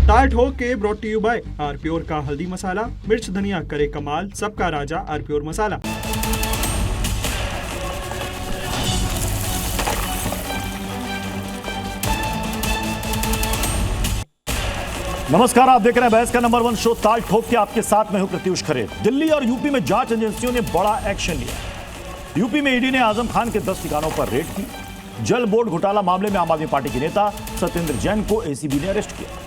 ताल ठोक के brought to you by R pure का हल्दी मसाला, मिर्च धनिया करे कमाल, सबका राजा आर प्योर मसाला। नमस्कार, आप देख रहे हैं बहस का नंबर 1 शो ताल ठोक के। आपके साथ में हूं प्रत्युष खरे। दिल्ली और यूपी में जांच एजेंसियों ने बड़ा एक्शन लिया। यूपी में ईडी ने आजम खान के 10 ठिकानों पर रेड की। जल बोर्ड घोटाला मामले में आम आदमी पार्टी के नेता सत्येंद्र जैन को एसीबी ने अरेस्ट किया।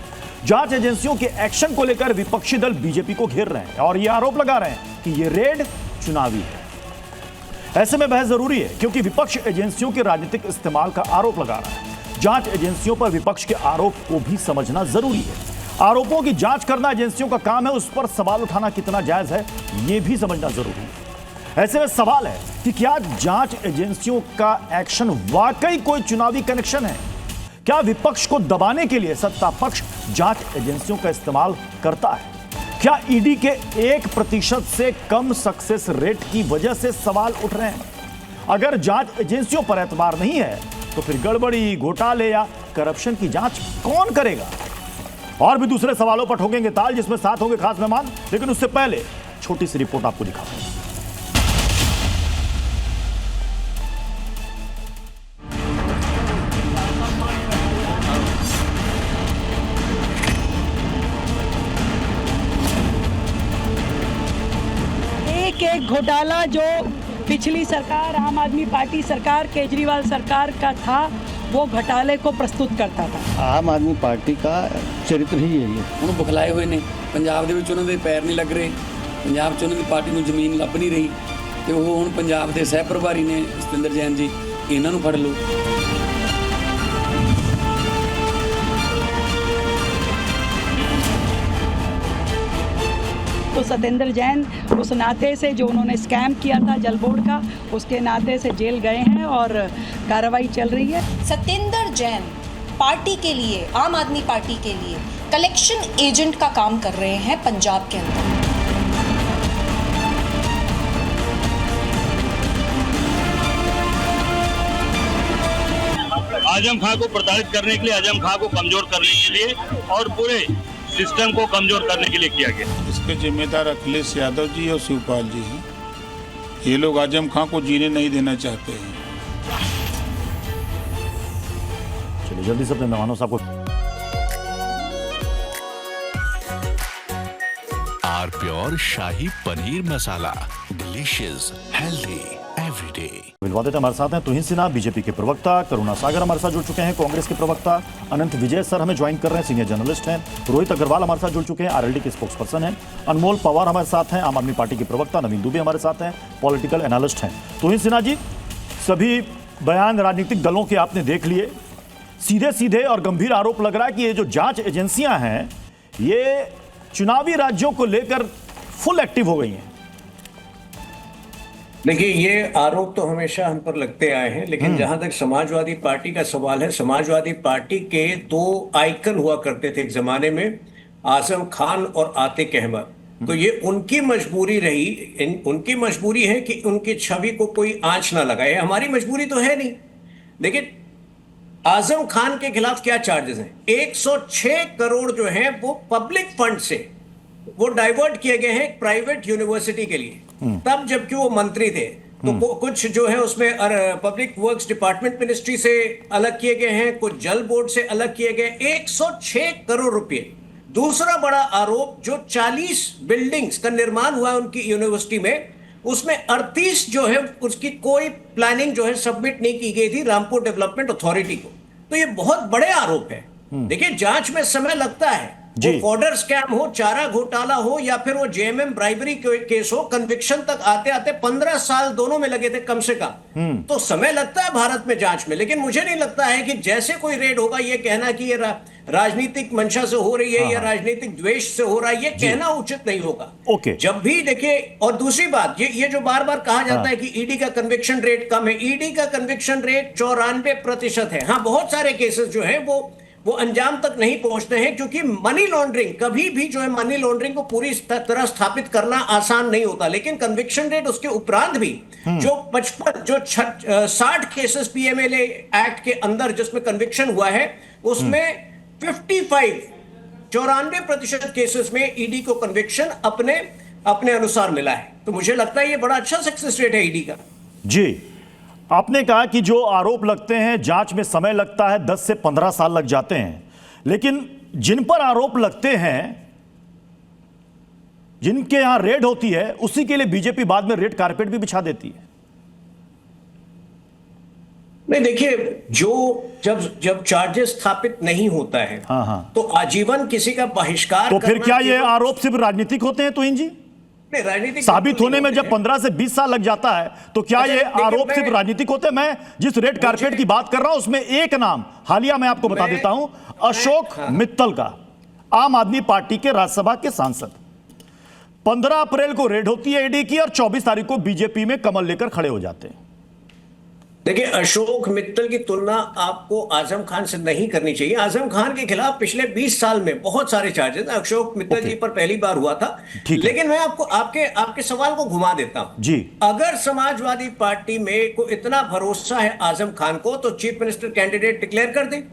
जांच एजेंसियों के एक्शन को लेकर विपक्षी दल बीजेपी को घेर रहे हैं और यह आरोप लगा रहे हैं कि यह रेड चुनावी है। ऐसे में बहस जरूरी है क्योंकि विपक्ष एजेंसियों के राजनीतिक इस्तेमाल का आरोप लगा रहा है। जांच एजेंसियों पर विपक्ष के आरोप को भी समझना जरूरी है। आरोपों की जांच करना एजेंसियों का काम है, उस पर सवाल उठाना कितना जायज है यह भी समझना जरूरी है। ऐसे में सवाल है कि क्या जांच एजेंसियों का एक्शन वाकई कोई चुनावी कनेक्शन है? क्या विपक्ष को दबाने के लिए सत्ता पक्ष जांच एजेंसियों का इस्तेमाल करता है? क्या ईडी के 1% से कम सक्सेस रेट की वजह से सवाल उठ रहे हैं? अगर जांच एजेंसियों पर एतबार नहीं है तो फिर गड़बड़ी, घोटाले या करप्शन की जांच कौन करेगा? और भी दूसरे सवालों पर ठोकेंगे ताल, जिसमें साथ होंगे खास मेहमान। लेकिन उससे पहले छोटी सी रिपोर्ट आपको दिखाते हैं। एक घोटाला जो पिछली सरकार, आम आदमी पार्टी सरकार, केजरीवाल सरकार का था, वो घोटाले को प्रस्तुत करता था। आम आदमी पार्टी का चरित्र ही यही है। ਉਹਨੂੰ ਬੁਖਲਾਏ ਹੋਏ ਨੇ ਪੰਜਾਬ ਦੇ ਵਿੱਚ, ਉਹਨਾਂ ਦੇ ਪੈਰ ਨਹੀਂ ਲੱਗ ਰਹੇ। ਪੰਜਾਬ 'ਚ ਉਹਨਾਂ ਦੀ ਪਾਰਟੀ ਨੂੰ ਜ਼ਮੀਨ ਲੱਭ ਨਹੀਂ ਰਹੀ ਤੇ ਉਹ ਹੁਣ ਪੰਜਾਬ ਦੇ ਸਹਿ ਪ੍ਰਭਾਰੀ ਨੇ ਸਤਿੰਦਰ ਜੈਨ ਜੀ, ਇਹਨਾਂ ਨੂੰ ਫੜ ਲਓ। तो सत्येंद्र जैन उस नाते से जो उन्होंने स्कैम किया था जल बोर्ड का, उसके नाते से जेल गए हैं और कार्रवाई चल रही है। सत्येंद्र जैन पार्टी के लिए, आम आदमी पार्टी के लिए कलेक्शन एजेंट का काम कर रहे हैं पंजाब के अंदर। आजम खान को प्रताड़ित करने के लिए, आजम खान को कमजोर करने के लिए और पूरे सिस्टम को कमजोर करने के लिए किया गया। इसके जिम्मेदार अखिलेश यादव जी और शिवपाल जी हैं। ये लोग आजम खान को जीने नहीं देना चाहते हैं। चलिए जल्दी से अपने मेहमानों साहब को। R pure shahi paneer masala, delicious, healthy everyday. मिलवा देते हमारे साथ हैं तुहिन सिन्हा, बीजेपी के प्रवक्ता, करुणा सागर हमारे साथ जुड़ चुके हैं, कांग्रेस के प्रवक्ता, अनंत विजय सर हमें ज्वाइन कर रहे हैं, सीनियर जर्नलिस्ट हैं, रोहित अग्रवाल हमारे साथ जुड़ चुके हैं, आरएलडी के स्पोक्स पर्सन हैं, अनमोल पवार हमारे साथ हैं, आम आदमी पार्टी के प्रवक्ता, नवीन दुबे हमारे साथ हैं, पॉलिटिकल एनालिस्ट हैं। तुहिन सिन्हा जी, सभी बयान राजनीतिक दलों के आपने देख लिए। सीधे सीधे और गंभीर आरोप लग रहा है कि ये जो जांच एजेंसियां हैं ये चुनावी राज्यों को लेकर फुल एक्टिव हो गई हैं। देखिए, ये आरोप तो हमेशा हम पर लगते आए हैं, लेकिन जहां तक समाजवादी पार्टी का सवाल है, समाजवादी पार्टी के 2 आइकन हुआ करते थे एक जमाने में, आजम खान और आतिक अहमद। तो ये उनकी मजबूरी रही, उनकी मजबूरी है कि उनकी छवि को कोई आंच ना लगाए। हमारी मजबूरी तो है नहीं। देखिए, आजम खान के खिलाफ क्या चार्जेस हैं? 106 करोड़ जो है वो पब्लिक फंड से वो डाइवर्ट किए गए हैं प्राइवेट यूनिवर्सिटी के लिए, तब जबकि वो मंत्री थे। तो कुछ जो है उसमें पब्लिक वर्क्स डिपार्टमेंट मिनिस्ट्री से अलग किए गए हैं, कुछ जल बोर्ड से अलग किए गए। 106 करोड़ रुपए। दूसरा बड़ा आरोप, जो 40 बिल्डिंग्स का निर्माण हुआ है उनकी यूनिवर्सिटी में, उसमें 38 जो है उसकी कोई प्लानिंग जो है सबमिट नहीं की गई थी रामपुर डेवलपमेंट अथॉरिटी को। तो ये बहुत बड़े आरोप है। देखिए, जांच में समय लगता है, वो फॉर्डर स्कैम हो, चारा घोटाला हो, या फिर वो जेएमएम ब्राइबरी केस हो, कन्विक्शन तक आते आते 15 साल दोनों में लगे थे कम से कम। तो समय लगता है भारत में जांच में, लेकिन मुझे नहीं लगता है कि जैसे कोई रेड होगा ये कहना कि ये राजनीतिक मंशा से हो रही है या राजनीतिक द्वेष से हो रहा है, ये कहना उचित नहीं होगा। जब भी देखिए, और दूसरी बात, ये जो बार बार कहा जाता है कि ईडी का कन्विक्शन रेट कम है, ईडी का कन्विक्शन रेट 94% है। हाँ, बहुत सारे केसेस जो है वो अंजाम तक नहीं पहुंचते हैं, क्योंकि मनी लॉन्ड्रिंग, कभी भी जो है मनी लॉन्ड्रिंग को पूरी तरह स्थापित करना आसान नहीं होता। लेकिन कन्विक्शन रेट उसके उपरांत भी जो 60 केसेस पीएमएलए एक्ट के अंदर जिसमें कन्विक्शन हुआ है, उसमें 55 94% केसेस में ईडी को कन्विक्शन अपने अनुसार मिला है। तो मुझे लगता है ये बड़ा अच्छा सक्सेस रेट है ईडी का। जी, आपने कहा कि जो आरोप लगते हैं जांच में समय लगता है, 10 से 15 साल लग जाते हैं, लेकिन जिन पर आरोप लगते हैं, जिनके यहां रेड होती है, उसी के लिए बीजेपी बाद में रेड कारपेट भी बिछा देती है। नहीं, देखिए, जब चार्जेस स्थापित नहीं होता है तो आजीवन किसी का बहिष्कार तो फिर क्या ये आरोप सिर्फ राजनीतिक होते हैं? तो जी राजनीतिक साबित होने में जब 15 से 20 साल लग जाता है तो क्या ये आरोप सिर्फ राजनीतिक होते हैं? मैं जिस रेड कारपेट की बात कर रहा हूं उसमें एक नाम हालिया मैं आपको बता देता हूं, अशोक मित्तल का, आम आदमी पार्टी के राज्यसभा के सांसद। 15 अप्रैल को रेड होती है ईडी की और 24 तारीख को बीजेपी में कमल लेकर खड़े हो जाते हैं। देखिए, अशोक मित्तल की तुलना आपको आजम खान से नहीं करनी चाहिए। आजम खान के खिलाफ पिछले 20 साल में बहुत सारे चार्जेस, अशोक मित्तल जी पर पहली बार हुआ था। लेकिन मैं आपको आपके सवाल को घुमा देता हूं जी। अगर समाजवादी पार्टी में को इतना भरोसा है आजम खान को तो चीफ मिनिस्टर कैंडिडेट डिक्लेयर कर दे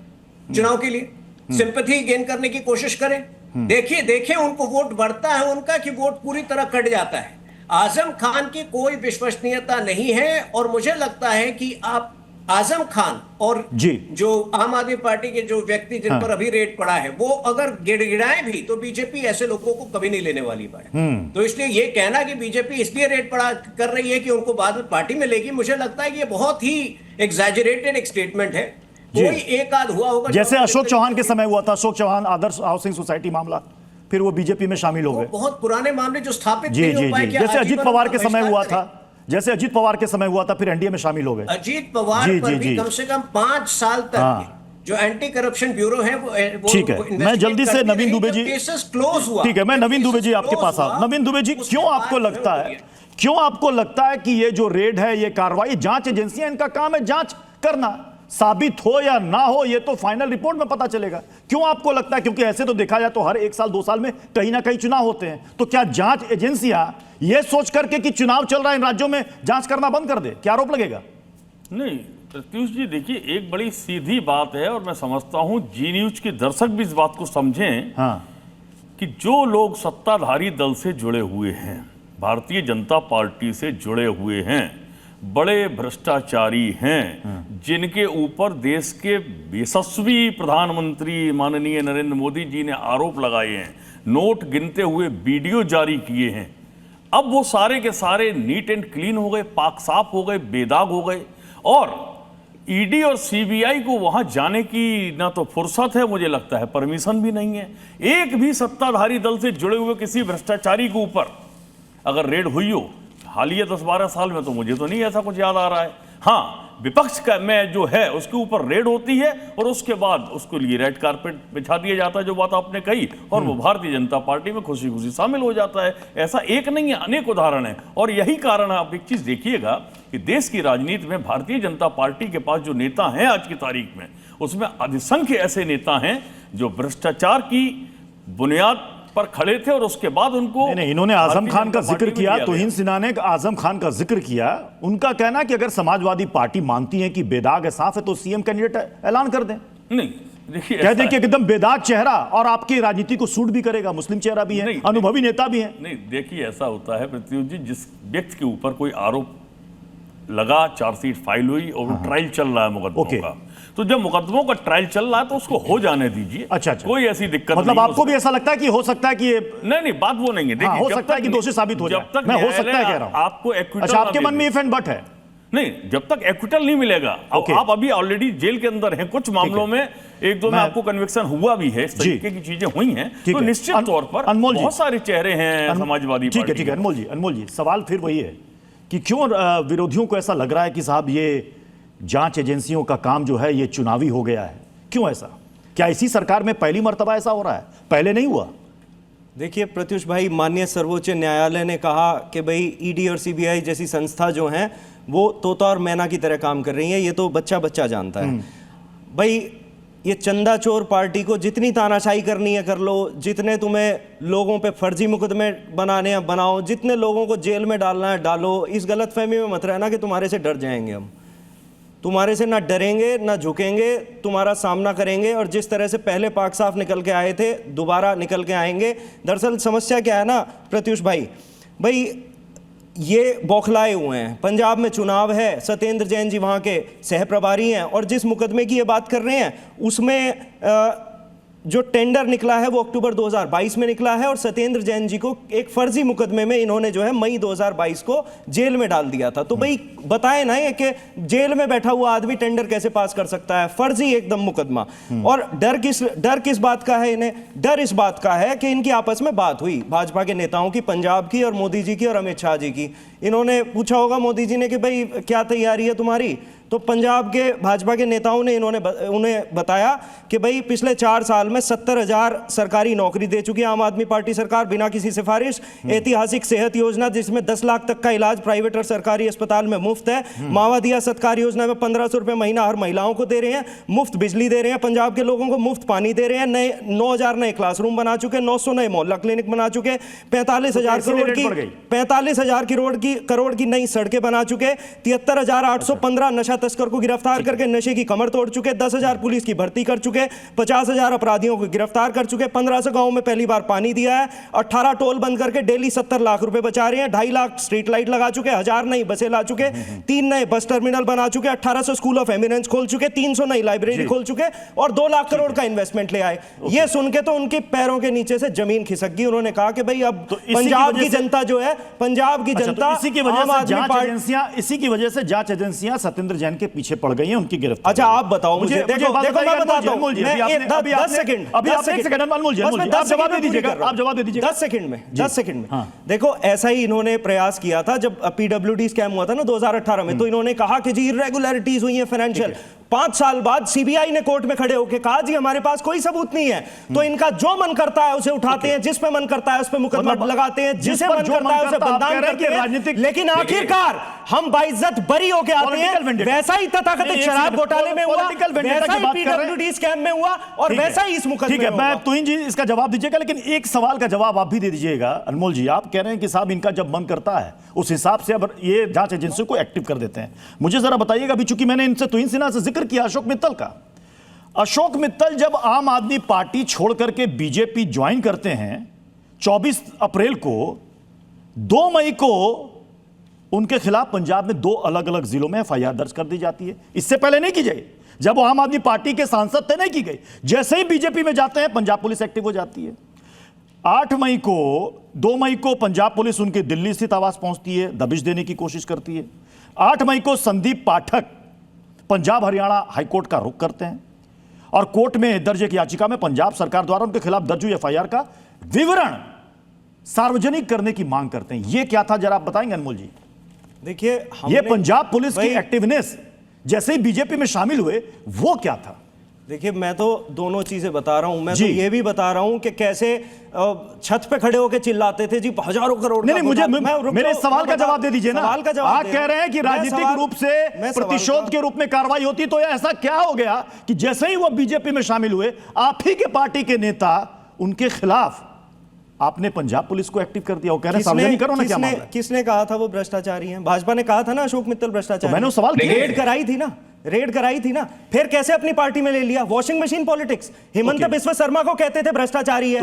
चुनाव के लिए, सिंपैथी गेन करने की कोशिश करें। देखिए उनको वोट बढ़ता है उनका कि वोट पूरी तरह कट जाता है। आजम खान की कोई विश्वसनीयता नहीं है और मुझे लगता है कि आप आजम खान और जो आम आदमी पार्टी के जो व्यक्ति जिन पर अभी रेट पड़ा है वो अगर गिड़गिड़ाएं भी तो बीजेपी ऐसे लोगों को कभी नहीं लेने वाली है। तो इसलिए ये कहना कि बीजेपी इसलिए रेट पड़ा कर रही है कि उनको बाद में पार्टी में लेगी, मुझे लगता है कि ये बहुत ही एग्जैजरेटेड एक स्टेटमेंट है। कोई एक आध हुआ होगा, जैसे अशोक चौहान के समय हुआ था, अशोक चौहान आदर्श हाउसिंग सोसाइटी मामला, फिर वो बीजेपी में शामिल हो गए। बहुत पुराने मामले जो स्थापित नहीं हो पाए। जैसे अजीत पवार के समय हुआ था, अजीत पवार के समय हुआ था, फिर एनडीए में शामिल हो गए। अजीत पवार पर भी कम से कम 5 साल तक जो एंटी करप्शन ब्यूरो है वो ठीक है। मैं जल्दी से नवीन दुबे जी, केसेस क्लोज हुआ। ठीक है, मैं नवीन दुबे जी आपके पास आ। नवीन दुबे जी, क्यों आपको लगता है कि ये जो रेड है, ये कार्रवाई, जांच एजेंसियां इनका काम है जांच करना, साबित हो या ना हो ये तो फाइनल रिपोर्ट में पता चलेगा। क्यों आपको लगता है? क्योंकि ऐसे तो देखा जाए तो हर 1 साल 2 साल में कहीं ना कहीं चुनाव होते हैं, तो क्या जांच एजेंसियां ये सोच करके कि चुनाव चल रहा है इन राज्यों में जांच करना बंद कर दे? क्या आरोप लगेगा? नहीं प्रत्युष जी, देखिए एक बड़ी सीधी बात है और मैं समझता हूं जी न्यूज के दर्शक भी इस बात को समझें कि जो लोग सत्ताधारी दल से जुड़े हुए हैं, भारतीय जनता पार्टी से जुड़े हुए हैं, बड़े भ्रष्टाचारी हैं, जिनके ऊपर देश के यशस्वी प्रधानमंत्री माननीय नरेंद्र मोदी जी ने आरोप लगाए हैं, नोट गिनते हुए वीडियो जारी किए हैं, अब वो सारे के सारे नीट एंड क्लीन हो गए, पाक साफ हो गए, बेदाग हो गए और ईडी और सीबीआई को वहां जाने की ना तो फुर्सत है, मुझे लगता है परमिशन भी नहीं है। एक भी सत्ताधारी दल से जुड़े हुए किसी भ्रष्टाचारी के ऊपर अगर रेड हुई हो हालिया 10-12 साल में, तो मुझे तो नहीं ऐसा कुछ याद आ रहा है। हाँ, विपक्ष का में जो है उसके ऊपर रेड होती है और उसके बाद उसको लिए रेड कारपेट बिछा दिया जाता है, जो बात आपने कही, और वो भारतीय जनता पार्टी में खुशी खुशी शामिल हो जाता है। ऐसा एक नहीं है, अनेक उदाहरण है। और यही कारण है, आप एक चीज देखिएगा कि देश की राजनीति में भारतीय जनता पार्टी के पास जो नेता हैं आज की तारीख में, उसमें अधिसंख्य ऐसे नेता हैं जो भ्रष्टाचार की बुनियाद पर खड़े थे और उसके बाद उनको नहीं, इन्होंने आजम खान का जिक्र किया, तौहीन सिन्हा ने आजम खान का जिक्र किया। उनका कहना कि अगर समाजवादी पार्टी मानती है कि बेदाग है, साफ है, तो सीएम कैंडिडेट ऐलान कर दें। नहीं, देखिए कह दें कि एकदम बेदाग चेहरा और आपकी राजनीति को सूट भी करेगा, मुस्लिम चेहरा भी है, अनुभवी नेता भी है। नहीं, देखिए ऐसा होता है प्रत्युष जी, जिस व्यक्ति के ऊपर कोई आरोप लगा, चार्जशीट फाइल हुई और ट्रायल चल रहा है मुकदमों का, तो जब मुकदमों का ट्रायल चल रहा है तो उसको हो जाने दीजिए। अच्छा, कोई ऐसी दिक्कत मतलब नहीं। आपको भी ऐसा लगता है कि हो सकता है कि ये नहीं, बात वो नहीं है। देखिए, हो सकता है कि दोषी साबित हो जाए। जब तक मैं हो सकता है कह रहा हूं आपको एक्विटल, अच्छा, आपके मन में इफ एंड बट है? नहीं, जब तक एक्विटल नहीं मिलेगा, आप अभी ऑलरेडी जेल के अंदर हैं, कुछ मामलों में 1-2 में आपको कन्विक्शन हुआ भी है, इस तरीके की चीजें हुई हैं, तो निश्चित तौर पर बहुत सारे चेहरे हैं समाजवादी पार्टी। ठीक है, अनमोल जी, सवाल फिर वही है कि क्यों विरोधियों को ऐसा लग रहा है कि साहब ये जांच एजेंसियों का काम जो है ये चुनावी हो गया है? क्यों ऐसा? क्या इसी सरकार में पहली मर्तबा ऐसा हो रहा है? पहले नहीं हुआ? देखिए प्रत्युष भाई, माननीय सर्वोच्च न्यायालय ने कहा कि भाई ईडी और सीबीआई जैसी संस्था जो हैं वो तोता और मैना की तरह काम कर रही है, ये तो बच्चा जानता है। भाई ये चंदा चोर पार्टी को जितनी तानाशाही करनी है कर लो, जितने तुम्हें लोगों पे फर्जी मुकदमे बनाने हैं बनाओ, जितने लोगों को जेल में डालना है डालो, इस गलतफहमी में मत रहना कि तुम्हारे से डर जाएंगे हम। तुम्हारे से ना डरेंगे ना झुकेंगे, तुम्हारा सामना करेंगे, और जिस तरह से पहले पाक साफ निकल के आए थे दोबारा निकल के आएंगे। दरअसल समस्या क्या है ना प्रत्युष भाई, ये बौखलाए हुए हैं। पंजाब में चुनाव है, सत्येंद्र जैन जी वहाँ के सह प्रभारी हैं, और जिस मुकदमे की ये बात कर रहे हैं उसमें जो टेंडर निकला है वो अक्टूबर 2022 में निकला है, और सत्येंद्र जैन जी को एक फर्जी मुकदमे में इन्होंने जो है मई 2022 को जेल में डाल दिया था। तो भाई बताएं ना ये कि जेल में बैठा हुआ आदमी टेंडर कैसे पास कर सकता है, फर्जी एकदम मुकदमा। और डर किस बात का है इन्हें? डर इस बात का है कि इनकी आपस में बात हुई भाजपा के नेताओं की, पंजाब की और मोदी जी की और अमित शाह जी की। इन्होंने पूछा होगा मोदी जी ने कि भाई क्या तैयारी है तुम्हारी, तो पंजाब के भाजपा के नेताओं ने उन्हें बताया कि भाई पिछले 4 साल में 70,000 सरकारी नौकरी दे चुकी है आम आदमी पार्टी सरकार बिना किसी सिफारिश। ऐतिहासिक सेहत योजना जिसमें 10 लाख तक का इलाज प्राइवेट और सरकारी अस्पताल में मुफ्त है। मावादिया सत्कार योजना में 1500 रुपये महीना हर महिलाओं को दे रहे हैं। मुफ्त बिजली दे रहे हैं, पंजाब के लोगों को मुफ्त पानी दे रहे हैं। 9,000 नए क्लासरूम बना चुके, 900 नए मोहल्ला क्लिनिक बना चुके, 45,000 करोड़ की नई सड़कें बना चुके, 73,815 नशा तस्कर को गिरफ्तार करके नशे की कमर तोड़ चुके, 10,000 पुलिस की भर्ती कर चुके, 50,000 अपराधियों को गिरफ्तार कर चुके, 1500 गांवों में पहली बार पानी दिया है, 18 टोल बंद करके डेली 70 लाख रुपए बचा रहे हैं, 2.5 लाख स्ट्रीट लाइट लगा चुके, 1000 नई बसें ला चुके, 3 नए बस टर्मिनल बना चुके, 1800 स्कूल ऑफ एमिनेंस खोल चुके, 300 नई लाइब्रेरी खोल चुके, और 2 लाख करोड़ का इन्वेस्टमेंट ले आए। ये सुन के तो उनके पैरों के नीचे से जमीन खिसक गई। उन्होंने कहा कि भाई अब पंजाब की जनता जो है, पंजाब की जनता, इसी की वजह से जांच एजेंसियां सत्येंद्र जैन के पीछे पड़ गई हैं, उनकी गिरफ्तारी। अच्छा आप बताओ मुझे, देखो मैं बताता हूं, 10 सेकंड अनमोल जी आप जवाब दे दीजिएगा, 10 सेकंड में। देखो ऐसा ही इन्होंने प्रयास किया था जब पीडब्ल्यूडी स्कैम हुआ था ना 2018 में, तो इन्होंने कहा कि जी इरेगुलरिटीज हुई है फाइनेंशियल। 5 साल बाद सीबीआई ने कोर्ट में खड़े होकर कहा जी हमारे पास कोई सबूत नहीं है, तो इनका जो मन करता है उसे उठाते हैं, जिस पे मन करता है उस पे मुकदमा लगाते हैं, जिसे मन करता है उसे बदनाम करते हैं, लेकिन आखिरकार हम बाइज्जत बरी होके आते हैं। वैसा ही तथाकथित शराब घोटाले में हुआ, वैसा ही पीडब्ल्यूडी स्कैम में हुआ, और वैसा ही इस मुकदमे में हुआ। तुहिन जी इसका जवाब दीजिएगा, लेकिन एक सवाल का जवाब आप भी दे दीजिएगा। अनमोल जी आप कह रहे हैं कि साहब इनका जब मन करता है उस हिसाब से अब ये जांच एजेंसी को एक्टिव कर देते हैं। मुझे जरा बताइएगा, अभी चूंकि मैंने इनसे तुहिन सिन्हा से जिक्र किया अशोक मित्तल का, अशोक मित्तल जब आम आदमी पार्टी छोड़ करके बीजेपी ज्वाइन करते हैं 24 अप्रैल को, 2 मई को उनके खिलाफ पंजाब में 2 अलग अलग जिलों में एफआईआर दर्ज कर दी जाती है। इससे पहले नहीं की जाए, जब वो आम आदमी पार्टी के सांसद थे नहीं की गई। जैसे ही बीजेपी में जाते हैं पंजाब पुलिस एक्टिव हो जाती है। 2 मई को पंजाब पुलिस उनके दिल्ली स्थित आवास पहुंचती है, दबिश देने की कोशिश करती है। 8 मई को संदीप पाठक पंजाब हरियाणा हाईकोर्ट का रुख करते हैं और कोर्ट में दर्ज एक याचिका में पंजाब सरकार द्वारा उनके खिलाफ दर्ज हुई एफआईआर का विवरण सार्वजनिक करने की मांग करते हैं। यह क्या था जरा आप बताएंगे अनमोल जी? देखिए यह पंजाब पुलिस की एक्टिवनेस जैसे ही बीजेपी में शामिल हुए वो क्या था? देखिए मैं तो दोनों चीजें बता रहा हूं। मैं तो ये भी बता रहा हूं कि कैसे छत पे खड़े होकर चिल्लाते थे जी हजारों करोड़। नहीं, मुझे मेरे सवाल का जवाब दे दीजिए ना। सवाल का जवाब आप कह रहे हैं कि राजनीतिक रूप से प्रतिशोध के रूप में कार्रवाई होती, तो ऐसा क्या हो गया कि जैसे ही वो बीजेपी में शामिल हुए आप ही के पार्टी के नेता उनके खिलाफ आपने पंजाब पुलिस को एक्टिव कर दिया? वो कह रहे हैं सार्वजनिक करो ना। क्या मामला है? किसने कहा था वो भ्रष्टाचारी हैं? भाजपा ने कहा था ना अशोक मित्तल भ्रष्टाचारी। तो मैंने सवाल रेड कराई थी ना, फिर कैसे अपनी पार्टी में ले लिया? Washing machine politics. Himanta Biswa Sharma को कहते थे भ्रष्टाचारी है,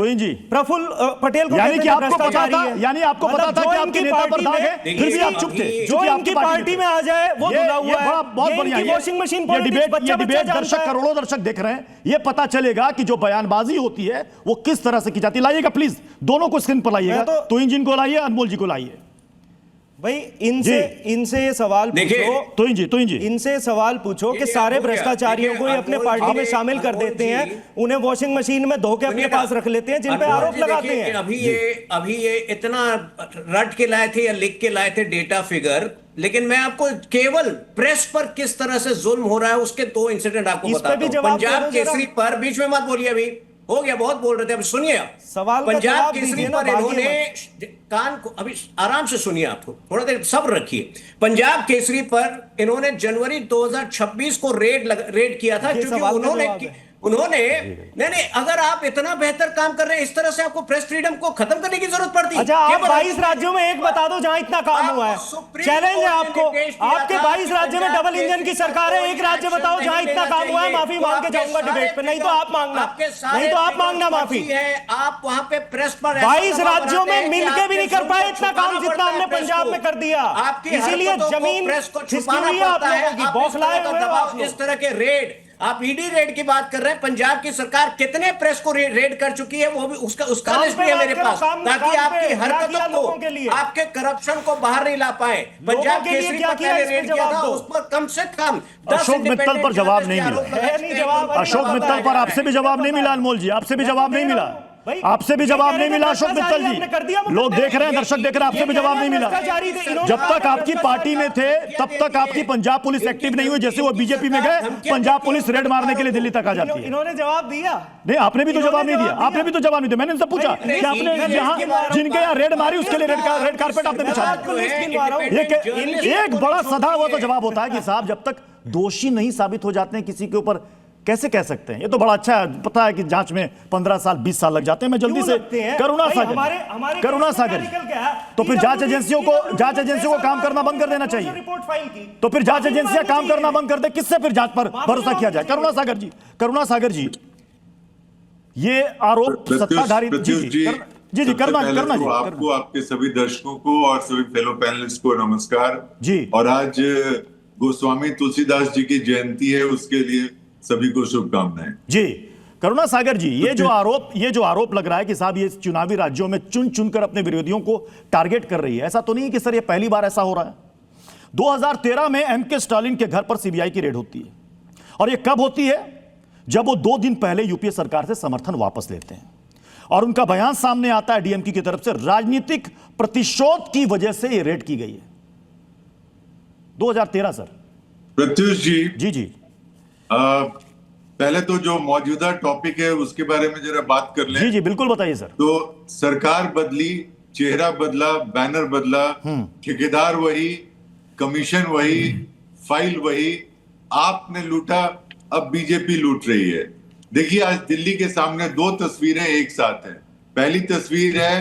प्रफुल्ल पटेल को कहते थे भ्रष्टाचारी है। यानी आपको पता था कि आपके नेता पर दाग है, फिर भी आप चुप थे। जो इनकी पार्टी में आ जाए वो धुला हुआ है। बहुत बढ़िया वॉशिंग मशीन पॉलिटिक्स ये डिबेट दर्शक करोड़ों दर्शक देख रहे हैं, ये पता चलेगा कि जो बयानबाजी होती है वो किस तरह से की जाती है। लाइएगा प्लीज, दोनों को स्क्रीन पर लाइएगा। तो इन जिनको लाइए, अनमोल जी को लाइए। भाई इनसे ये सवाल पूछो, तो इनसे सवाल पूछो कि सारे भ्रष्टाचारियों को अपने पार्टी में शामिल कर देते हैं, उन्हें वॉशिंग मशीन में धो के अपने पास रख लेते हैं, जिन पे आरोप लगाते हैं। अभी ये इतना रट के लाए थे या लिख के लाए थे डेटा फिगर, लेकिन मैं आपको केवल प्रेस पर किस तरह से जुल्म हो रहा है उसके 2 इंसिडेंट आपको बताता हूं। पंजाब केसरी पर, बीच में मत बोलिए, अभी हो गया, बहुत बोल रहे थे, अब सुनिए। सवाल पंजाब केसरी पर इन्होंने कान को अभी आराम से सुनिए, आपको थोड़ा देर सब्र रखिए। पंजाब केसरी पर इन्होंने जनवरी 2026 को रेड किया था, क्योंकि उन्होंने नहीं, अगर आप इतना बेहतर काम कर रहे हैं, इस तरह से आपको प्रेस फ्रीडम को खत्म करने की जरूरत पड़ती है। अच्छा, आप 22 राज्यों में एक बता दो जहां इतना काम हुआ है। चैलेंज है आपको, आपके 22 राज्यों में डबल इंजन की सरकार है, एक राज्य बताओ जहां इतना काम हुआ है। माफी मांग के जाऊंगा डिबेट पे, नहीं तो आप मांगना, नहीं तो आप मांगना माफी है। आप वहां पे प्रेस पर 22 राज्यों में मिलकर भी नहीं कर पाए इतना काम जितना हमने पंजाब में कर दिया। इसीलिए जमीन खिसकी हुई है आप लोगों की, बौखलाए हुए हो आप लोग। इस तरह के रेड, आप ईडी रेड की बात कर रहे हैं। पंजाब की सरकार कितने प्रेस को रेड कर चुकी है, वो भी उसका लिस्ट भी है मेरे पास, ताकि आपकी हरकतों को, आपके करप्शन को बाहर नहीं ला पाए। पंजाब केसरी पर पहले रेड किया था, उस पर कम से कम 10 अशोक मित्तल पर जवाब नहीं मिला। अशोक मित्तल पर आपसे भी जवाब नहीं मिला। अनमोल जी, आपसे भी जवाब नहीं मिला, आपसे भी जवाब नहीं मिला अशोक मित्तल जी। लोग देख रहे हैं, दर्शक देख रहे हैं, आपसे भी जवाब नहीं मिला। जब तक आपकी पार्टी में थे तब तक आपकी पंजाब पुलिस एक्टिव नहीं हुई। जैसे वो बीजेपी में गए, पंजाब पुलिस रेड मारने के लिए दिल्ली तक आ जाती है। इन्होंने जवाब दिया नहीं, आपने भी तो जवाब नहीं दिया, आपने भी तो जवाब नहीं दिया। मैंने इनसे पूछा कि आपने जहां जिनके यहाँ रेड मारी उसके लिए रेड कारपेट आपने बिछा दिया। एक बड़ा सदा हुआ तो जवाब होता है कि साहब जब तक दोषी नहीं साबित हो जाते हैं किसी के ऊपर कैसे कह सकते हैं। ये तो बड़ा अच्छा है, पता है कि जांच में 15 साल 20 साल लग जाते हैं। मैं जल्दी से करुणा सागर तो फिर जांच एजेंसियों को काम करना बंद कर देना चाहिए। तो फिर जांच एजेंसियां काम करना बंद कर दे, किससे फिर जांच पर भरोसा किया जाए? करुणा सागर जी, ये आरोप सत्ताधारी जी करना आपको, आपके सभी दर्शकों को और सभी फेलो पैनलिस्ट को नमस्कार जी। और आज गोस्वामी तुलसीदास जी की जयंती है, उसके लिए सभी को शुभकामनाएं जी। करुणा सागर जी, ये जो आरोप लग रहा है कि साहब ये चुनावी राज्यों में चुन चुनकर अपने विरोधियों को टारगेट कर रही है, ऐसा तो नहीं कि सर ये पहली बार ऐसा हो रहा है? 2013 में एमके स्टालिन के घर पर सीबीआई की रेड होती है, और ये कब होती है? जब वो 2 दिन पहले यूपीए सरकार से समर्थन वापस लेते हैं और उनका बयान सामने आता है डीएमके की तरफ से, राजनीतिक प्रतिशोध की वजह से ये रेड की गई है। 2013 सर। प्रत्युष जी जी पहले तो जो मौजूदा टॉपिक है उसके बारे में जरा बात कर लें। जी बिल्कुल बताइए सर। तो सरकार बदली, चेहरा बदला, बैनर बदला, ठेकेदार वही, कमीशन वही, फाइल वही, आपने लूटा, अब बीजेपी लूट रही है। देखिए आज दिल्ली के सामने 2 तस्वीरें एक साथ हैं। पहली तस्वीर है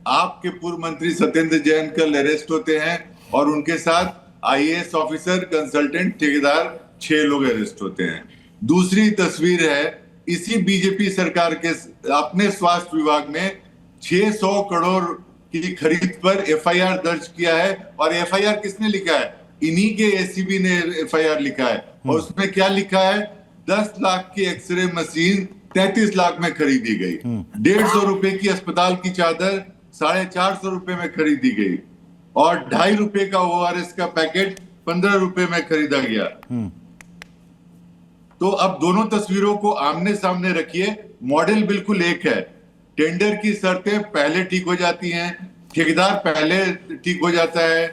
आपके पूर्व मंत्री सत्येंद्र जैन कल अरेस्ट होते हैं और उनके साथ आईएएस ऑफिसर, कंसल्टेंट, ठेकेदार 6 लोग अरेस्ट होते हैं। दूसरी तस्वीर है इसी बीजेपी सरकार के अपने स्वास्थ्य विभाग में 600 करोड़ की खरीद पर एफआईआर दर्ज किया है, और एफआईआर किसने लिखा है? इन्हीं के एसीबी ने एफआईआर लिखा है, और उसमें क्या लिखा है? 10 लाख की एक्सरे मशीन 33 लाख में खरीदी गई, 150 रुपए की अस्पताल की चादर 450 रुपए में खरीदी गई, और 2.5 रुपए का ओआरएस का पैकेट 15 रुपए में खरीदा गया। तो अब दोनों तस्वीरों को आमने सामने रखिए, मॉडल बिल्कुल एक है। टेंडर की शर्तें पहले ठीक हो जाती हैं, ठेकेदार पहले ठीक हो जाता है,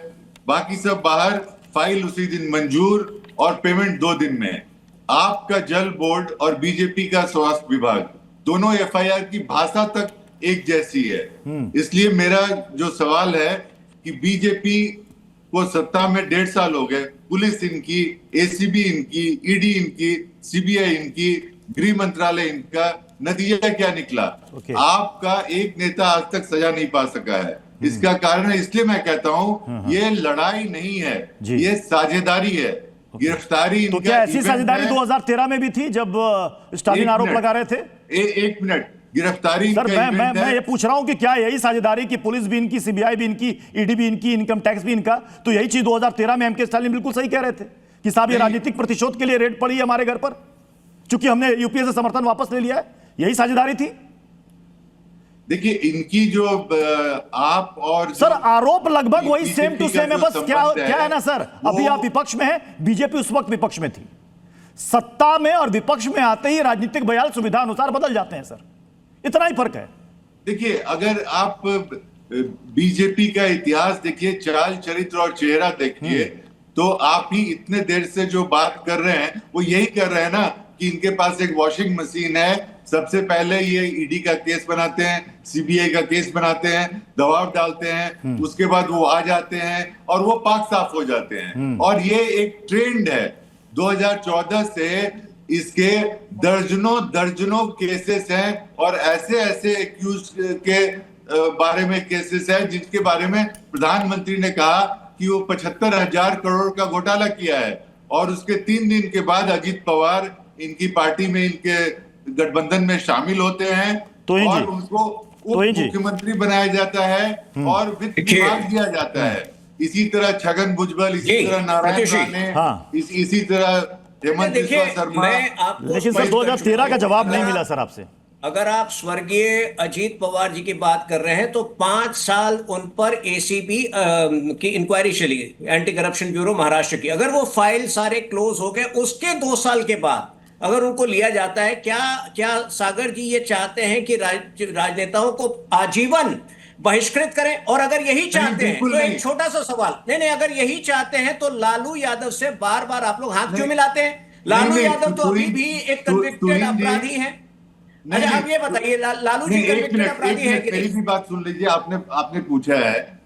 बाकी सब बाहर, फाइल उसी दिन मंजूर और पेमेंट 2 दिन में। आपका जल बोर्ड और बीजेपी का स्वास्थ्य विभाग, दोनों एफआईआर की भाषा तक एक जैसी है। इसलिए मेरा जो सवाल है कि बीजेपी को सत्ता में 1.5 साल हो गए, पुलिस इनकी, एसीबी इनकी, ईडी इनकी, सीबीआई इनकी, गृह मंत्रालय इनका, नतीजा क्या निकला? आपका एक नेता आज तक सजा नहीं पा सका है। इसका कारण है, इसलिए मैं कहता हूं ये लड़ाई नहीं है, ये साझेदारी है, गिरफ्तारी। तो क्या ऐसी साझेदारी 2013 में भी थी जब स्टालिन आरोप लगा रहे थे? एक मिनट, गिरफ्तारी सर मैं ये पूछ रहा हूं कि क्या यही साझेदारी की पुलिस भी इनकी, सीबीआई भी इनकी, ईडी भी इनकी, इनकम टैक्स भी इनका, तो यही चीज 2013 में एमके स्टालिन बिल्कुल सही कह रहे थे कि साहब ये राजनीतिक प्रतिशोध के लिए रेड पड़ी है हमारे घर पर, क्योंकि हमने यूपीए से समर्थन वापस ले लिया है, यही साझेदारी थी? देखिए इनकी जो आप और सर आरोप लगभग वही सेम टू सेम है, बस क्या है ना सर, अभी आप विपक्ष में हैं, बीजेपी उस वक्त विपक्ष में थी। सत्ता में और विपक्ष में आते ही राजनीतिक बयान सुविधा अनुसार बदल जाते हैं सर, इतना ही फर्क है। देखिए अगर आप बीजेपी का इतिहास देखिए, चाल चरित्र और चेहरा देखिए, तो आप ही इतने देर से जो बात कर रहे हैं वो यही कर रहे हैं ना कि इनके पास एक वॉशिंग मशीन है, सबसे पहले ये ईडी का केस बनाते हैं, सीबीआई का केस बनाते हैं, दबाव डालते हैं, उसके बाद वो आ जाते हैं और वो पाक साफ हो जाते हैं। और ये एक ट्रेंड है 2014 से इसके दर्जनों केसेस हैं और ऐसे एक्यूज के बारे में केसेस हैं जिनके बारे में प्रधानमंत्री ने कहा कि वो 75,000 करोड़ का घोटाला किया है, और उसके 3 दिन के बाद अजीत पवार इनकी पार्टी में, इनके गठबंधन में शामिल होते हैं और उनको उप मुख्यमंत्री बनाया जाता है और वित्त विभाग दिया जाता है। इसी तरह छगन भुजबल, इसी तरह नारायण राणे, इसी तरह हेमंत बिस्वा शर्मा। लेकिन सर 2013 का जवाब नहीं मिला सर आपसे। अगर आप स्वर्गीय अजीत पवार जी की बात कर रहे हैं तो 5 साल उन पर एसीबी की इंक्वायरी चली, एंटी करप्शन ब्यूरो महाराष्ट्र की। अगर वो फाइल सारे क्लोज हो गए, उसके 2 साल के बाद अगर उनको लिया जाता है, क्या सागर जी ये चाहते हैं कि राजनेताओं को आजीवन बहिष्कृत करें? और अगर यही चाहते हैं तो एक छोटा सा सवाल, नहीं, अगर यही चाहते हैं तो लालू यादव से बार बार आप लोग हाथ क्यों मिलाते हैं? लालू यादव तो अभी भी एक कन्विक्टेड अपराधी हैं। अच्छा, आप ये बताइए, लालू जी कन्विक्टेड अपराधी हैं कि नहीं? मेरी भी बात सुन लीजिए। आपने पूछा है,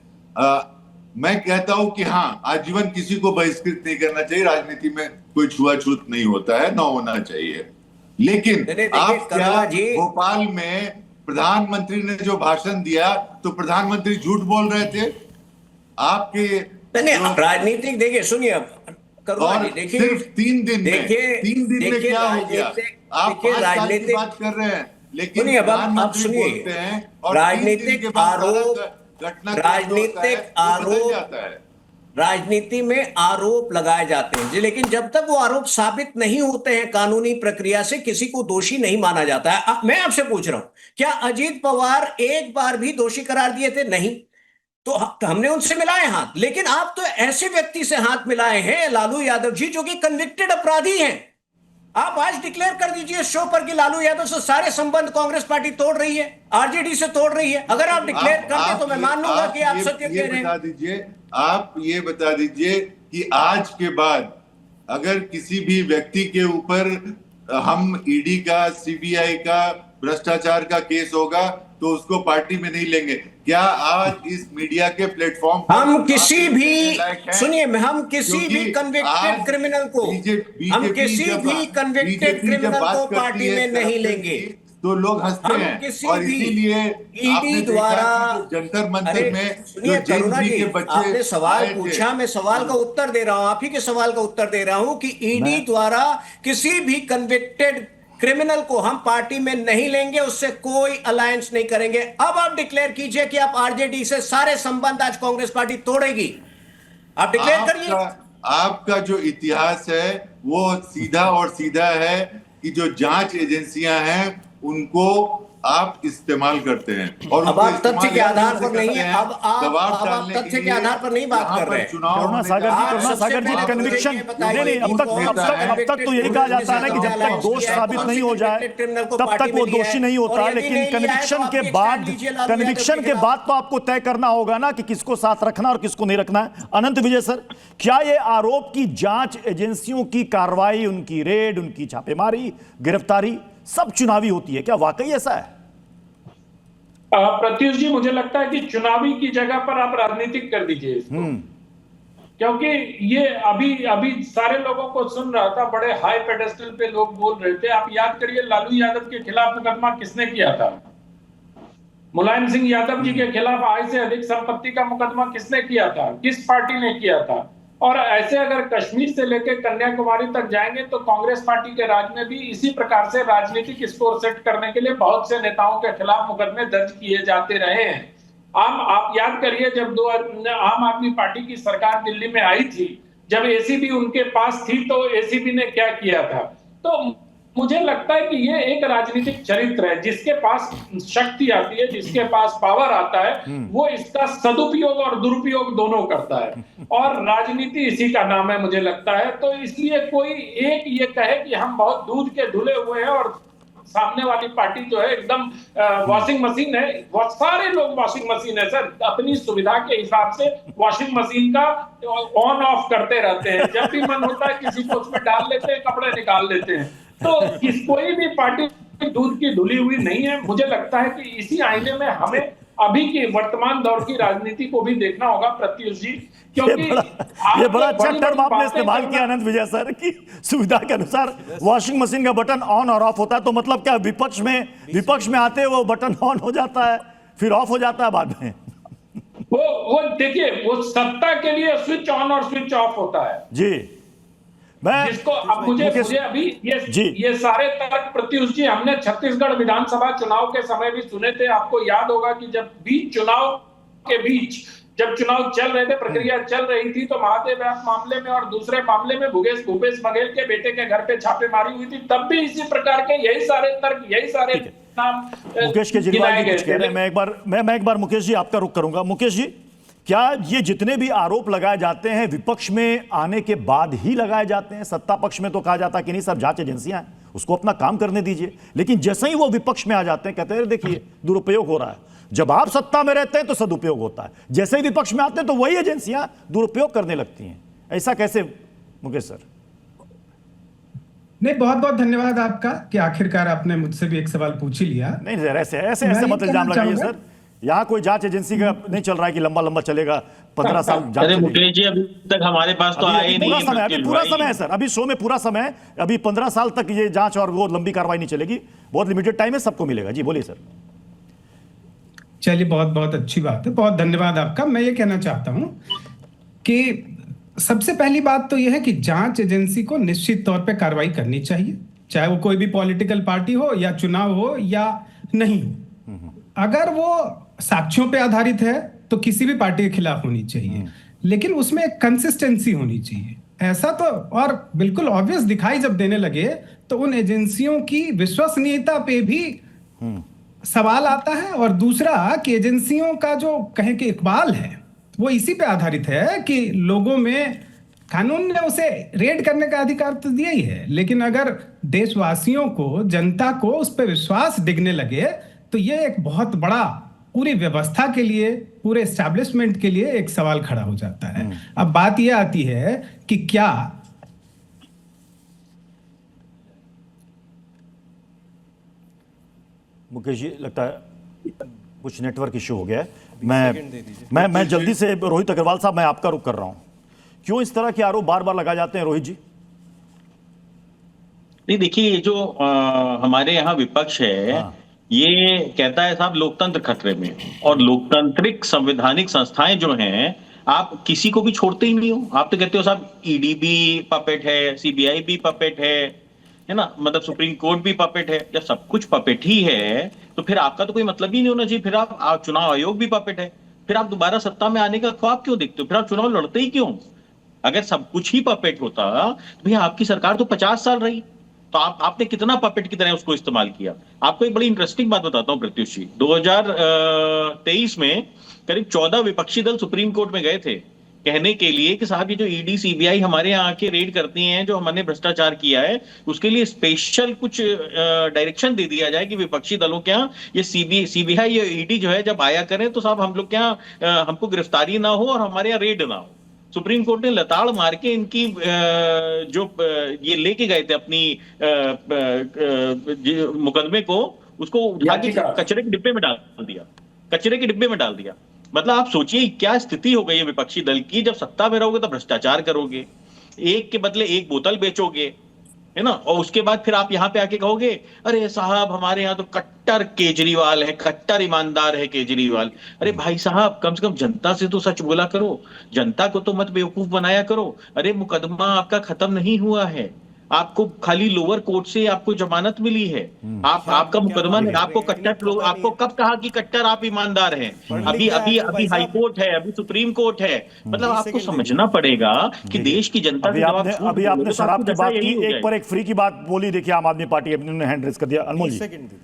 मैं कहता हूं कि हाँ, आजीवन किसी को बहिष्कृत नहीं करना चाहिए। राजनीति में कोई छुआछूत नहीं होता है, ना होना चाहिए। लेकिन आप क्या भोपाल में प्रधानमंत्री ने जो भाषण दिया तो प्रधानमंत्री झूठ बोल रहे थे? आपके राजनीतिक, देखिए सुनिए, और सिर्फ 3 दिन में क्या हो गया? आप 5 साल की बात कर रहे हैं, लेकिन प्रधानमंत्री बोलते हैं और राजनीतिक आरोप राजनीति में आरोप लगाए जाते हैं जी, लेकिन जब तक वो आरोप साबित नहीं होते हैं कानूनी प्रक्रिया से, किसी को दोषी नहीं माना जाता है। मैं आपसे पूछ रहा हूं, क्या अजीत पवार एक बार भी दोषी करार दिए थे? नहीं। तो हमने उनसे मिलाए हाथ, लेकिन आप तो ऐसे व्यक्ति से हाथ मिलाए हैं, लालू यादव जी, जो कि कन्विक्टेड अपराधी हैं। आप आज डिक्लेयर कर दीजिए शो पर कि लालू यादव से सारे संबंध कांग्रेस पार्टी तोड़ रही है, आरजेडी से तोड़ रही है। अगर आप डिक्लेयर करते तो मैं मान लूंगा कि आप सत्य कह रहे हैं। आप ये बता दीजिए कि आज के बाद अगर किसी भी व्यक्ति के ऊपर हम ईडी का, सीबीआई का, भ्रष्टाचार का केस होगा तो उसको पार्टी में नहीं लेंगे। क्या आज इस मीडिया के प्लेटफॉर्म पर हम किसी भी, सुनिए, हम किसी भी कन्विक्टेड क्रिमिनल को, हम किसी भी कन्विक्टेड क्रिमिनल को पार्टी में नहीं लेंगे तो लोग हंसते हैं। और इसीलिए ईडी द्वारा, जंतर मंतर में सुनिए करुणा जी, आपने सवाल पूछा, मैं सवाल का उत्तर दे रहा हूं, आप ही के सवाल का उत्तर दे रहा हूं कि ईडी द्वारा किसी भी कन्विक्टेड क्रिमिनल को हम पार्टी में नहीं लेंगे, उससे कोई अलायंस नहीं करेंगे। अब आप डिक्लेयर कीजिए कि आप आरजेडी से सारे संबंध आज कांग्रेस पार्टी तोड़ेगी। आप डिक्लेयर करिए। आपका जो इतिहास है वो सीधा और सीधा है कि जो जांच एजेंसियां हैं उनको आप इस्तेमाल करते हैं। और अब आप तथ्य के आधार पर नहीं है, अब आप तथ्य के आधार पर नहीं बात कर रहे हैं। करुणा सागर जी कन्विक्शन नहीं, अब तक तो यही कहा जाता है ना कि जब तक दोष साबित नहीं हो जाए तब तक वो दोषी नहीं होता। लेकिन कन्विक्शन के बाद तो आपको तय करना होगा ना कि किसको साथ रखना और किसको नहीं रखना है। अनंत विजय सर, क्या ये आरोप की जांच एजेंसियों की कार्रवाई, उनकी रेड, उनकी छापेमारी, गिरफ्तारी सब चुनावी होती है? क्या वाकई ऐसा है? प्रत्युष जी, मुझे लगता है कि चुनावी की जगह पर आप राजनीतिक कर दीजिए इसको, क्योंकि ये अभी सारे लोगों को सुन रहा था, बड़े हाई पेडेस्टल पे लोग बोल रहे थे। आप याद करिए, लालू यादव के खिलाफ मुकदमा किसने किया था? मुलायम सिंह यादव जी के खिलाफ आय से अधिक संपत्ति का मुकदमा किसने किया था? किस पार्टी ने किया था? और ऐसे अगर कश्मीर से लेकर कन्याकुमारी तक जाएंगे तो कांग्रेस पार्टी के राज में भी इसी प्रकार से राजनीतिक स्कोर सेट करने के लिए बहुत से नेताओं के खिलाफ मुकदमे दर्ज किए जाते रहे हैं। आप याद करिए, जब आम आदमी पार्टी की सरकार दिल्ली में आई थी, जब एसीबी उनके पास थी तो एसीबी ने क्या किया था? तो मुझे लगता है कि ये एक राजनीतिक चरित्र है। जिसके पास शक्ति आती है, जिसके पास पावर आता है, वो इसका सदुपयोग और दुरुपयोग दोनों करता है, और राजनीति इसी का नाम है, मुझे लगता है। तो इसलिए कोई एक ये कहे कि हम बहुत दूध के धुले हुए हैं और सामने वाली पार्टी जो है एकदम वॉशिंग मशीन है, बहुत सारे लोग वॉशिंग मशीन है सर, अपनी सुविधा के हिसाब से वॉशिंग मशीन का ऑन ऑफ करते रहते हैं। जब भी मन होता है किसी को उसमें डाल लेते हैं, कपड़े निकाल लेते हैं। तो कोई भी पार्टी दूध की धुली हुई नहीं है। मुझे लगता है कि इसी आईने में हमें अभी की वर्तमान दौर की राजनीति को भी देखना होगा प्रत्युष जी, क्योंकि ये बड़ा अच्छा टर्म आपने इस्तेमाल किया आनंद विजय सर की सुविधा के अनुसार वॉशिंग मशीन का बटन ऑन और ऑफ होता है, तो मतलब क्या विपक्ष में आते वो बटन ऑन हो जाता है फिर ऑफ हो जाता है बाद में? वो देखिए, वो सत्ता के लिए स्विच ऑन और स्विच ऑफ होता है जी। जिसको अब मुझे अभी ये सारे तर्क प्रत्युष जी हमने छत्तीसगढ़ विधानसभा चुनाव के समय भी सुने थे। आपको याद होगा कि जब चुनाव चल रहे थे, प्रक्रिया चल रही थी, तो महादेव ऐप मामले में और दूसरे मामले में भूपेश बघेल के बेटे के घर पे छापेमारी हुई थी, तब भी इसी प्रकार के यही सारे तर्क, यही सारे नाम मुकेश केजरीवाल जी कुछ कह रहे हैं। मैं एक बार मुकेश जी आपका रुख करूंगा। मुकेश जी, क्या ये जितने भी आरोप लगाए जाते हैं विपक्ष में आने के बाद ही लगाए जाते हैं? सत्ता पक्ष में तो कहा जाता है कि नहीं सब जांच एजेंसियां हैं, उसको अपना काम करने दीजिए, लेकिन जैसे ही वो विपक्ष में आ जाते हैं कहते हैं देखिए दुरुपयोग हो रहा है। जब आप सत्ता में रहते हैं तो सदुपयोग होता है, जैसे ही विपक्ष में आते हैं तो वही एजेंसियां दुरुपयोग करने लगती हैं। ऐसा कैसे मुकेश सर? नहीं, बहुत बहुत धन्यवाद आपका कि आखिरकार आपने मुझसे भी एक सवाल पूछ ही लिया। नहीं सर, ऐसे मत इल्जाम लगाइए सर। यहाँ कोई जांच एजेंसी का नहीं चल रहा है कि लंबा चलेगा 15 साल जांच। अरे मुकेश जी, अभी तक हमारे पास तो आया ही नहीं है। अभी पूरा समय है सर, अभी शो में पूरा समय, अभी 15 साल तक ये जांच और वो लंबी कार्रवाई नहीं चलेगी, बहुत लिमिटेड टाइम है, सबको मिलेगा। जी बोलिए सर। चलिए, बहुत बहुत अच्छी बात है, बहुत धन्यवाद आपका। मैं ये कहना चाहता हूं कि सबसे पहली बात तो यह है कि जांच एजेंसी को निश्चित तौर पे कार्रवाई करनी चाहिए, चाहे वो कोई भी पॉलिटिकल पार्टी हो या चुनाव हो या नहीं हो। अगर वो साक्ष्यों पे आधारित है तो किसी भी पार्टी के खिलाफ होनी चाहिए, लेकिन उसमें एक कंसिस्टेंसी होनी चाहिए। ऐसा तो और बिल्कुल ऑब्वियस दिखाई जब देने लगे तो उन एजेंसियों की विश्वसनीयता पे भी सवाल आता है। और दूसरा कि एजेंसियों का जो कहें कि इकबाल है वो इसी पे आधारित है कि लोगों में, कानून ने उसे रेड करने का अधिकार तो दिया ही है, लेकिन अगर देशवासियों को, जनता को उस पर विश्वास दिखने लगे तो ये एक बहुत बड़ा पूरी व्यवस्था के लिए, पूरे एस्टैब्लिशमेंट के लिए एक सवाल खड़ा हो जाता है। अब बात यह आती है कि क्या मुकेश जी, लगता है कुछ नेटवर्क इश्यू हो गया है। मैं जल्दी से, रोहित अग्रवाल साहब, मैं आपका रुख कर रहा हूं। क्यों इस तरह के आरोप बार बार लगाए जाते हैं रोहित जी? नहीं, देखिए, जो हमारे यहाँ विपक्ष है, ये कहता है साहब लोकतंत्र खतरे में, और लोकतांत्रिक संवैधानिक संस्थाएं जो हैं, आप किसी को भी छोड़ते ही नहीं हो। आप तो कहते हो साहब ईडी भी पपेट है, सीबीआई भी पपेट है ना, मतलब सुप्रीम कोर्ट भी पपेट है। जब सब कुछ पपेट ही है तो फिर आपका तो कोई मतलब ही नहीं होना चाहिए। फिर आप चुनाव आयोग भी पपेट है, फिर आप दोबारा सत्ता में आने का ख्वाब क्यों देखते हो? फिर आप चुनाव लड़ते ही क्यों? अगर सब कुछ ही पपेट होता तो भैया आपकी सरकार तो 50 साल रही, तो आपने कितना पपेट की तरह उसको इस्तेमाल किया। आपको एक बड़ी इंटरेस्टिंग बात बताता हूं प्रत्युष जी, 2023 में करीब 14 विपक्षी दल सुप्रीम कोर्ट में गए थे कहने के लिए कि साहब ये जो ईडी सीबीआई हमारे यहाँ आके रेड करती हैं, जो हमने भ्रष्टाचार किया है, उसके लिए स्पेशल कुछ डायरेक्शन दे दिया जाए कि विपक्षी दलों के यहाँ ये सीबीआई या ईडी जो है जब आया करें तो साहब हम लोग के यहाँ हमको गिरफ्तारी ना हो और हमारे यहाँ रेड ना हो। सुप्रीम कोर्ट ने लताड़ मार के इनकी जो ये लेके गए थे अपनी मुकदमे को, उसको उठा के कचरे के डिब्बे में डाल दिया। मतलब आप सोचिए क्या स्थिति हो गई है विपक्षी दल की। जब सत्ता में रहोगे तो भ्रष्टाचार करोगे, एक के बदले एक बोतल बेचोगे, है ना, और उसके बाद फिर आप यहाँ पे आके कहोगे अरे साहब हमारे यहाँ तो कट्टर केजरीवाल है, कट्टर ईमानदार है केजरीवाल। अरे भाई साहब, कम से कम जनता से तो सच बोला करो, जनता को तो मत बेवकूफ बनाया करो। अरे मुकदमा आपका खत्म नहीं हुआ है, आपको खाली लोअर कोर्ट से आपको जमानत मिली है। आपका मुकदमा नहीं, आपको कट्टर, आपको कब कहा कि कट्टर आप ईमानदार हैं? अभी हाई कोर्ट है, अभी सुप्रीम कोर्ट है। मतलब आपको समझना पड़ेगा कि देश की जनता अभी आपने शराब की बात की, एक पर एक फ्री की बात बोली। देखिए आम आदमी पार्टी ने हैंड रेज कर दिया। अनमोल जी,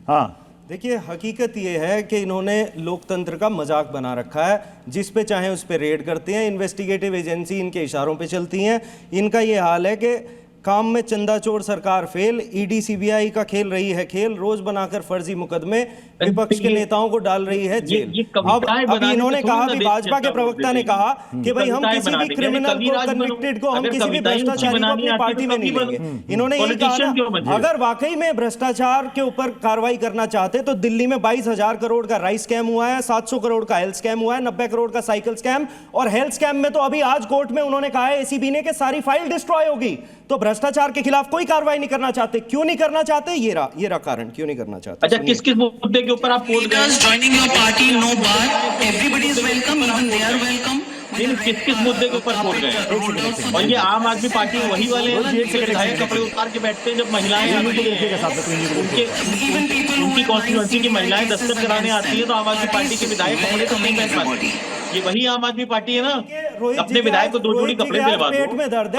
हाँ देखिए, हकीकत ये है कि इन्होंने लोकतंत्र का मजाक बना रखा है, जिस पे चाहे उस पे रेड करते हैं, इन्वेस्टिगेटिव एजेंसी इनके इशारों पे चलती हैं। इनका ये हाल है कि काम में चंदाचोर सरकार फेल, ईडी सीबीआई का खेल रही है खेल, रोज बनाकर फर्जी मुकदमे विपक्ष के नेताओं को डाल रही है जेल। अब अभी इन्होंने कहा, अभी भाजपा के प्रवक्ता ने कहा कि भाई हम किसी भी क्रिमिनल को, कन्विक्टेड को, हम किसी भी भ्रष्टाचारी को अपनी पार्टी में नहीं लेंगे। इन्होंने ये कहा अगर वाकई में भ्रष्टाचार के ऊपर कार्रवाई करना चाहते तो दिल्ली में 22,000 करोड़ का राइस स्कैम हुआ है, 700 करोड़ का हेल्थ स्कैम हुआ है, 90 करोड़ का साइकिल स्कैम, और हेल्थ स्कैम में तो अभी आज कोर्ट में उन्होंने कहा है एसीबी ने कि सारी फाइल डिस्ट्रॉय होगी। तो भ्रष्टाचार के खिलाफ कोई कार्रवाई नहीं करना चाहते। क्यों नहीं करना चाहते? ये रहा कारण, क्यों नहीं करना चाहते। अच्छा, किस किस मुद्दे के ऊपर आप joining your party, no bar, everybody is welcome, even they are welcome. किस किस मुद्दे के ऊपर बोल रहे हैं? और ये आम आदमी पार्टी वही वाले हैं ना जिनके विधायक कपड़े उतार के बैठते हैं जब महिलाएं उनकी कॉन्स्टिट्यूएंसी की महिलाएं दस्तखत कराने आती है तो आम आदमी पार्टी के विधायक कपड़े तो नहीं पहन पाते। ये वही आम आदमी पार्टी है ना, अपने विधायक को 2 जोड़ी कपड़े दिलवा दो,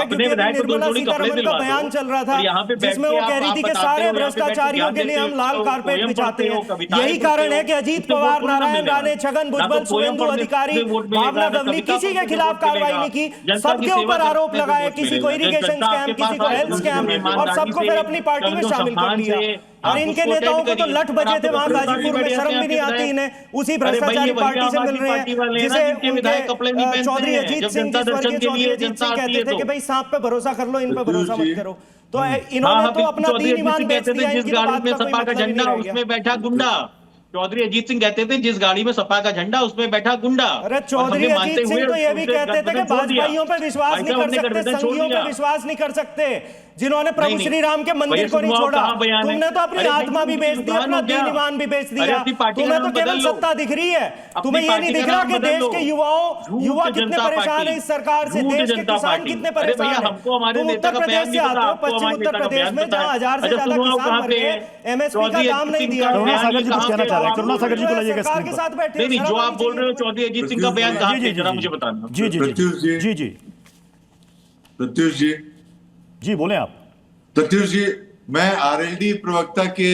अपने विधायक को 2 जोड़ी कपड़े दिलवा दो। बयान चल रहा था यहाँ पे जिसमें वो कह रही थी कि सारे भ्रष्टाचारियों के लिए हम लाल कारपेट बिछाते हैं। यही कारण है कि अजीत पवार, नारायण राणे, छगन भुजबल, शुभेंदु अधिकारी, भावना गवली किसी के खिलाफ कार्रवाई नहीं की, सबके ऊपर आरोप लगाए, किसी को इरिगेशन स्कैम, किसी को हेल्थ स्कैम, और सबको फिर अपनी पार्टी में शामिल कर लिया। और इनके नेताओं को तो लठ बजे थे वहां गाजीपुर में, शर्म भी नहीं आती इन्हें, उसी भ्रष्टाचारी पार्टी से मिल रहे हैं जिसे उनके चौधरी अजीत सिंह, स्वर्गीय चौधरी अजीत सिंह कहते थे कि भाई सांप पे भरोसा कर लो, इन पे भरोसा मत करो। तो इन्होंने तो अपना दीन ईमान बेच दिया। जिस गाड़ी में सपा का झंडा उसमें बैठा गुंडा, चौधरी अजीत सिंह कहते थे जिस गाड़ी में सपा का झंडा उसमें बैठा गुंडा। अरे चौधरी अजीत सिंह तो ये भी कहते थे कि भाजपाइयों पे विश्वास नहीं कर सकते, संघियों पे विश्वास नहीं कर सकते, जिन्होंने प्रभु श्री राम के मंदिर को नहीं छोड़ा। तुमने तो अपनी आत्मा भी बेच दी, अपना दीन ईमान भी बेच दिया। तुम्हें तो केवल सत्ता दिख रही है, तुम्हें ये नहीं दिख रहा कि देश के युवा कितने परेशान है इस सरकार से, देश के किसान कितने परेशान है। तुम उत्तर प्रदेश से आते हो, पश्चिम उत्तर प्रदेश में जहाँ 1000 से ज्यादा किसान मर गए, एमएसपी का दाम नहीं दिया। करुणा सागर जी को लाइएगा सरकार के साथ बैठे। नहीं, जो आप बोल रहे हो चौधरी अजीत सिंह का बयान कहाँ है जरा मुझे बताना। जी जी जी जी प्रत्युष जी जी बोले आप। प्रत्युष जी, मैं आरएलडी प्रवक्ता के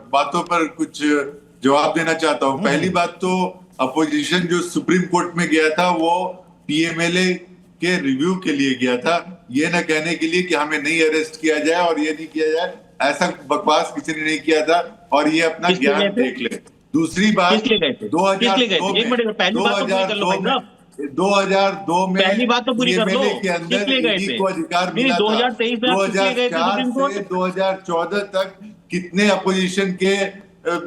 बातों पर कुछ जवाब देना चाहता हूं। पहली बात तो अपोजिशन जो सुप्रीम कोर्ट में गया था वो पीएमएलए के रिव्यू के लिए गया था, ये न कहने के लिए कि हमें नहीं अरेस्ट किया जाए और ये नहीं किया जाए, ऐसा बकवास किसी ने नहीं किया था और ये अपना ज्ञान देख ले। दूसरी बात 2002 में पहली बात तो पूरी कर लो के अंदर ईडी को अधिकार मिला था। 2004 से 2014 तक कितने अपोजिशन के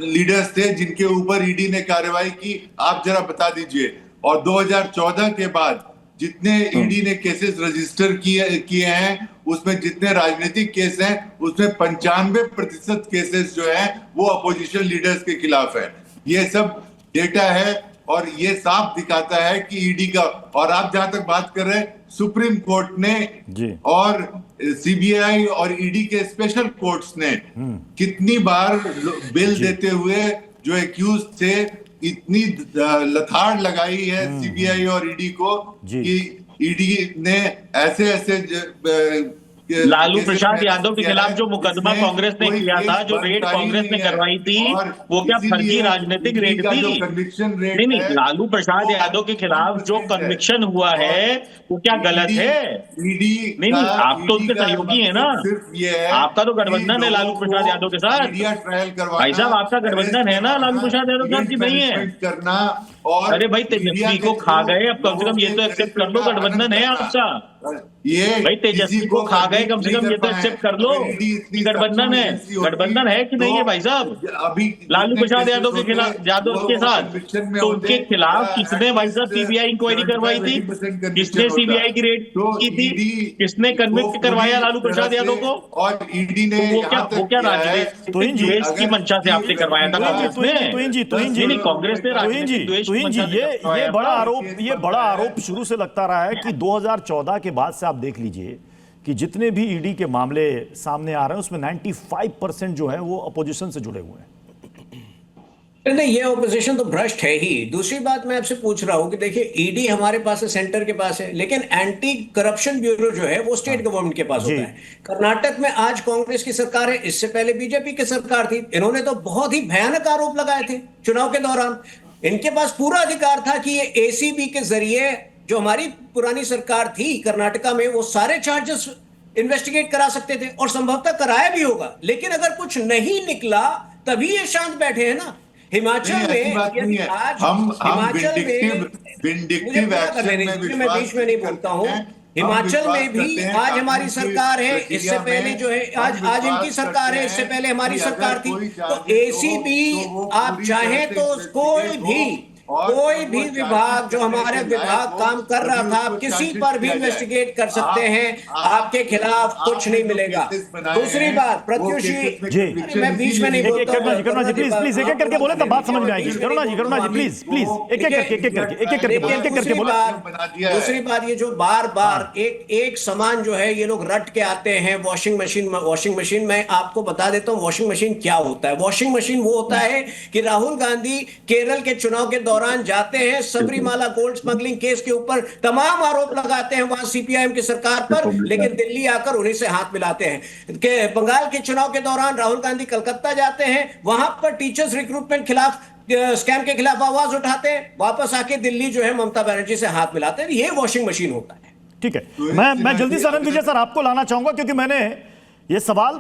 लीडर्स थे जिनके ऊपर ईडी ने कार्रवाई की, आप जरा बता दीजिए। और 2014 के बाद जितने ईडी ने केसेस रजिस्टर किए हैं उसमें जितने राजनीतिक केस हैं उसमें 95% केसेस जो हैं वो अपोजिशन लीडर्स के खिलाफ है। ये सब डेटा है और ये साफ दिखाता है कि ईडी का। और आप जहां तक बात कर रहे हैं, सुप्रीम कोर्ट ने और सीबीआई और ईडी के स्पेशल कोर्ट्स ने कितनी बार बिल देते हुए जो एक्यूज थे इतनी लथाड़ लगाई है सीबीआई और ईडी को कि ईडी ने ऐसे लालू प्रसाद यादव के खिलाफ जो मुकदमा कांग्रेस ने किया था, जो रेड कांग्रेस ने करवाई थी, वो क्या फर्जी राजनीतिक रेड थी? नहीं, लालू प्रसाद यादव के खिलाफ जो कन्विक्शन हुआ है वो क्या गलत है? नहीं, आप तो उसके सहयोगी है ना, आपका तो गठबंधन है लालू प्रसाद यादव के साथ। भाई साहब, आपका गठबंधन है ना लालू प्रसाद यादव के साथ की नहीं है? अरे भाई, तेजस्वी को खा गए, अब कम से कम ये तो एक्सेप्ट कर लो गठबंधन है आपका। भाई तेजस्वी को खा गए, कम से कम ये तो एक्सेप्ट कर लो कि गठबंधन है। गठबंधन है कि नहीं है भाई साहब? लालू प्रसाद यादव के खिलाफ, यादव के साथ, तो उनके खिलाफ किसने भाई साहब सीबीआई इंक्वायरी करवाई थी? किसने सीबीआई की रेड की थी? किसने कन्विक्ट करवाया लालू प्रसाद यादव को? और ईडी ने वो क्या राजनीतिक द्वेष की मंशा से आपने करवाया था कांग्रेस ने? कांग्रेस ने राजनीतिक द्वेष। ये बड़ा आरोप शुरू से लगता रहा है कि 2014 के बाद से आप देख लीजिए कि जितने भी ईडी के मामले सामने आ रहे हैं उसमें 95% जो है वो अपोजिशन से जुड़े हुए हैं। नहीं, ये ऑपोजिशन तो भ्रष्ट है ही। दूसरी बात मैं आपसे पूछ रहा हूं कि देखिए, ईडी हमारे पास है, सेंटर के पास है, लेकिन एंटी करप्शन ब्यूरो जो है वो स्टेट गवर्नमेंट के पास होता है। कर्नाटक में आज कांग्रेस की सरकार है, इससे पहले बीजेपी की सरकार थी। इन्होंने तो बहुत ही भयानक आरोप लगाए थे चुनाव के दौरान। इनके पास पूरा अधिकार था कि ये एसीबी के जरिए जो हमारी पुरानी सरकार थी कर्नाटका में, वो सारे चार्जेस इन्वेस्टिगेट करा सकते थे और संभवतः कराया भी होगा, लेकिन अगर कुछ नहीं निकला तभी ये शांत बैठे हैं ना। हिमाचल में आज हिमाचल में मैं बीच में नहीं बोलता हूं, हिमाचल में भी आज हमारी सरकार है, इससे पहले जो है आज इनकी सरकार है, इससे पहले हमारी सरकार थी। तो एसीबी आप चाहें तो कोई भी विभाग जो हमारे विभाग काम कर रहा था, आप किसी पर भी इन्वेस्टिगेट कर सकते हैं, आपके खिलाफ कुछ नहीं मिलेगा। दूसरी बात, प्रत्युष जी, मैं बीच में नहीं बोलता हूं, करुणा जी प्लीज एक एक करके बोले तो बात समझ में आएगी। करुणा जी प्लीज एक एक करके बोले। दूसरी बात, ये जो बार बार एक समान जो है ये लोग रट के आते हैं, वॉशिंग मशीन। मैं आपको बता देता हूं वॉशिंग मशीन क्या होता है। वॉशिंग मशीन वो होता है कि राहुल गांधी केरल के चुनाव के दौरान जाते हैं, सबरीमाला गोल्ड स्मगलिंग केस के ऊपर तमाम आरोप लगाते हैं वहां सीपीआईएम की सरकार पर, लेकिन दिल्ली आकर उन्हीं से हाथ मिलाते हैं। कि बंगाल के चुनाव के दौरान राहुल गांधी कलकत्ता जाते हैं, वहां पर टीचर्स रिक्रूटमेंट खिलाफ स्कैम के खिलाफ आवाज उठाते हैं, वापस आके दिल्ली जो है ममता बनर्जी से हाथ मिलाते हैं। ये वॉशिंग मशीन होता है। ठीक है, मैं जल्दी से आनंद विजय सर आपको लाना चाहूंगा, क्योंकि मैंने ये सवाल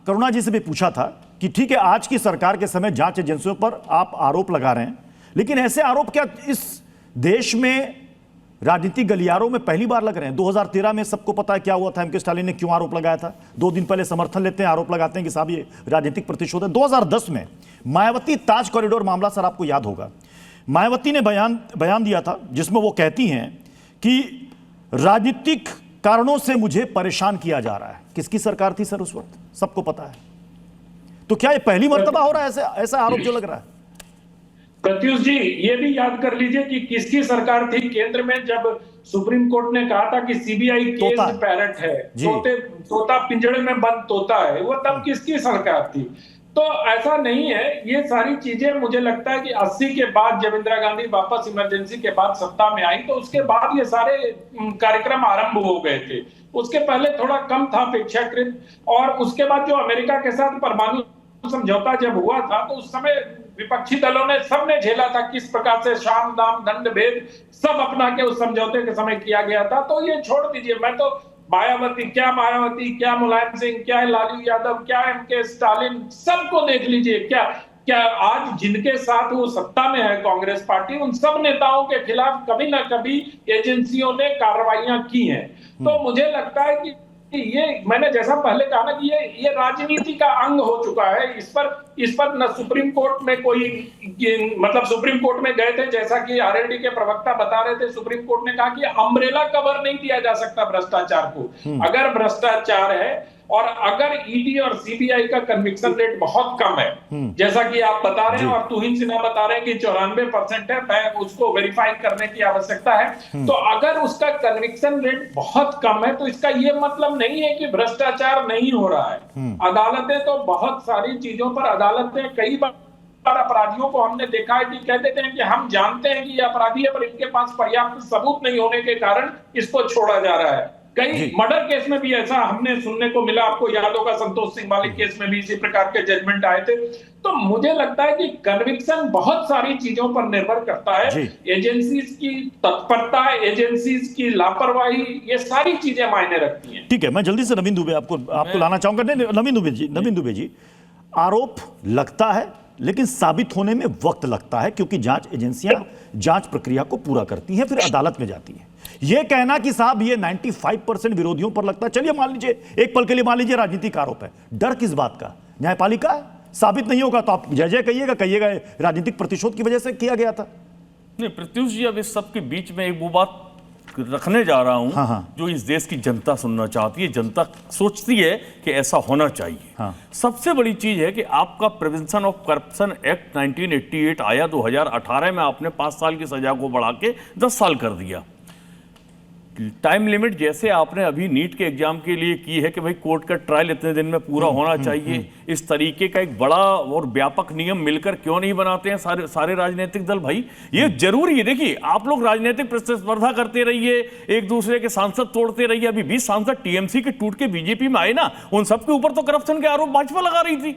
करुणा जी से भी पूछा था कि ठीक है आज की सरकार के समय जांच एजेंसियों पर आप आरोप लगा रहे हैं, लेकिन ऐसे आरोप क्या इस देश में राजनीतिक गलियारों में पहली बार लग रहे हैं? 2013 में सबको पता है क्या हुआ था, एमके स्टालिन ने क्यों आरोप लगाया था। 2 दिन पहले समर्थन लेते हैं, आरोप लगाते हैं कि साहब ये राजनीतिक प्रतिशोध है। 2010 में मायावती ताज कॉरिडोर मामला, सर आपको याद होगा, मायावती ने बयान दिया था जिसमें वो कहती हैं कि राजनीतिक कारणों से मुझे परेशान किया जा रहा है। किसकी सरकार थी सर उस वक्त, सबको पता है। तो क्या ये पहली मर्तबा हो रहा है ऐसा आरोप जो लग रहा है? प्रत्युष जी, ये भी याद कर लीजिए कि किसकी सरकार थी केंद्र में जब सुप्रीम कोर्ट ने कहा था कि सीबीआई केस पैरट है, तोता पिंजड़े में बंद तोता है, वो तब किसकी सरकार थी? तो ऐसा नहीं है। ये सारी चीजें मुझे लगता है कि 80 के बाद जब इंदिरा गांधी वापस इमरजेंसी के बाद सत्ता में आई, तो उसके बाद ये सारे कार्यक्रम आरंभ हो गए थे। उसके पहले थोड़ा कम था अपेक्षाकृत, और उसके बाद जो अमेरिका के साथ परमाणु समझौता जब हुआ था, तो उस समय विपक्षी दलों ने सबने झेला था किस प्रकार से शाम दाम दंड भेद सब अपना के उस समझौते के समय किया गया था। तो ये छोड़ दीजिए, मैं तो मायावती, क्या मुलायम सिंह, क्या लालू यादव, क्या एमके स्टालिन, सबको देख लीजिए। क्या आज जिनके साथ वो सत्ता में है कांग्रेस पार्टी, उन सब नेताओं के खिलाफ कभी ना कभी एजेंसियों ने कार्रवाइयां की हैं। तो मुझे लगता है कि ये मैंने जैसा पहले कहा ना कि ये राजनीति का अंग हो चुका है। इस पर न सुप्रीम कोर्ट में कोई, मतलब सुप्रीम कोर्ट में गए थे, जैसा कि आरएलडी के प्रवक्ता बता रहे थे, सुप्रीम कोर्ट ने कहा कि अम्ब्रेला कवर नहीं दिया जा सकता भ्रष्टाचार को। अगर भ्रष्टाचार है और अगर ईडी और सीबीआई का कन्विक्शन रेट बहुत कम है, जैसा कि आप बता रहे हैं और तुहिन सिन्हा बता रहे हैं कि 94% है, मैं उसको वेरीफाई करने की आवश्यकता है। तो अगर उसका कन्विक्शन रेट बहुत कम है, तो इसका ये मतलब नहीं है कि भ्रष्टाचार नहीं हो रहा है। अदालतें तो बहुत सारी चीजों पर, अदालतें कई बार अपराधियों को हमने देखा है कि कह देते हैं कि हम जानते हैं कि ये अपराधी है, पर इनके पास पर्याप्त सबूत नहीं होने के कारण इसको छोड़ा जा रहा है। कई मर्डर केस में भी ऐसा हमने सुनने को मिला, आपको याद होगा संतोष सिंह मालिक केस में भी इसी प्रकार के जजमेंट आए थे। तो मुझे लगता है कि कन्विक्शन बहुत सारी चीजों पर निर्भर करता है। एजेंसीज की तत्परता, एजेंसीज की लापरवाही, ये सारी चीजें मायने रखती हैं। ठीक है, मैं जल्दी से नवीन दुबे आपको लाना चाहूंगा। नवीन दुबे जी, आरोप लगता है लेकिन साबित होने में वक्त लगता है, क्योंकि जांच एजेंसियां जांच प्रक्रिया को पूरा करती हैं, फिर अदालत में जाती हैं। यह कहना कि साहब ये 95% विरोधियों पर लगता है, चलिए मान लीजिए एक पल के लिए मान लीजिए राजनीतिक आरोप है, डर किस बात का? न्यायपालिका है, साबित नहीं होगा तो आप जय कहिएगा राजनीतिक प्रतिशोध की वजह से किया गया था। नहीं प्रत्युष जी, अब इस सब के बीच में एक वो बात रखने जा रहा हूं जो इस देश की जनता सुनना चाहती है। जनता सोचती है कि ऐसा होना चाहिए। सबसे बड़ी चीज है कि आपका प्रिवेंशन ऑफ करप्शन एक्ट 1988 आया 2018 में, आपने 5 साल की सजा को बढ़ा के 10 साल कर दिया। टाइम लिमिट जैसे आपने अभी नीट के एग्जाम के लिए की है कि भाई कोर्ट का ट्रायल इतने दिन में पूरा होना चाहिए, इस तरीके का एक बड़ा और व्यापक नियम मिलकर क्यों नहीं बनाते हैं सारे राजनीतिक दल? भाई ये जरूरी है। देखिए, आप लोग राजनीतिक प्रतिस्पर्धा करते रहिए, एक दूसरे के सांसद तोड़ते रहिए। अभी 20 सांसद टीएमसी के टूट के बीजेपी में आए ना, उन सबके ऊपर तो करप्शन के आरोप भाजपा लगा रही थी।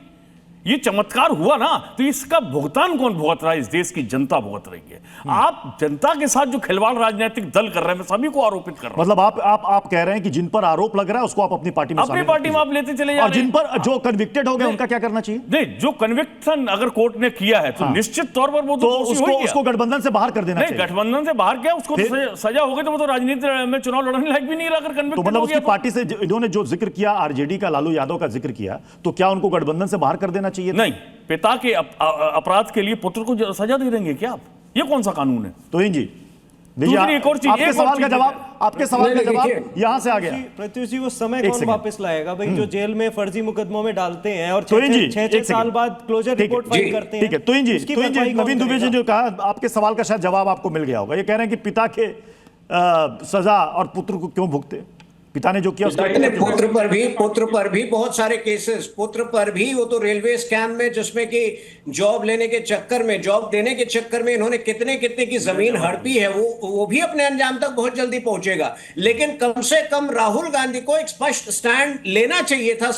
ये चमत्कार हुआ ना, तो इसका भुगतान कौन भुगत रहा है? इस देश की जनता भुगत रही है। आप जनता के साथ जो खिलवाड़ राजनीतिक दल कर रहे हैं, मैं सभी को आरोपित कर रहा हूं। मतलब आप कह रहे हैं कि जिन पर आरोप लग रहा है उसको आप अपनी पार्टी में अपनी पार्टी में आप लेते चले जा रहे हैं। और जिन पर जो कन्विक्टेड हो गए उनका क्या करना चाहिए? नहीं, जो कन्विक्शन अगर कोर्ट ने किया है तो निश्चित तौर पर वो तो उसको गठबंधन से बाहर कर देना चाहिए। गठबंधन से बाहर क्या, उसको सजा हो गई तो वो तो राजनीति में चुनाव लड़ने लायक भी नहीं रहा। तो मतलब उसकी पार्टी से इन्होंने जो जिक्र किया, आरजेडी का लालू यादव का जिक्र किया, तो क्या उनको गठबंधन से बाहर कर देना चाहिए? नहीं, पिता के अपराध के लिए पुत्र को सजा दे देंगे क्या आप? ये कौन सा कानून है? तो जी एक और चीज, आपके सवाल का जवाब यहां से आ गया। प्रत्युष जी, वो समय कौन वापस लाएगा भाई, जो जेल में फर्जी मुकदमों में डालते हैं और तो 6 साल बाद क्लोजर रिपोर्ट फाइल करते हैं। ठीक है, तो जी नवीन दुबे जी जो कहा, आपके सवाल का शायद जवाब आपको मिल गया होगा। ये कह रहे हैं कि पिता के सजा और पुत्र को क्यों भुगते? पिता ने जो किया पुत्र पर भी बहुत सारे केसेस, पुत्र पर भी वो तो रेलवे स्कैम में, जिसमें कि जॉब लेने के चक्कर में, जॉब देने के चक्कर में इन्होंने कितने की जमीन हड़पी है, वो भी अपने अंजाम तक बहुत जल्दी पहुंचेगा। लेकिन कम से कम राहुल गांधी को एक स्पष्ट स्टैंड लेना चाहिए था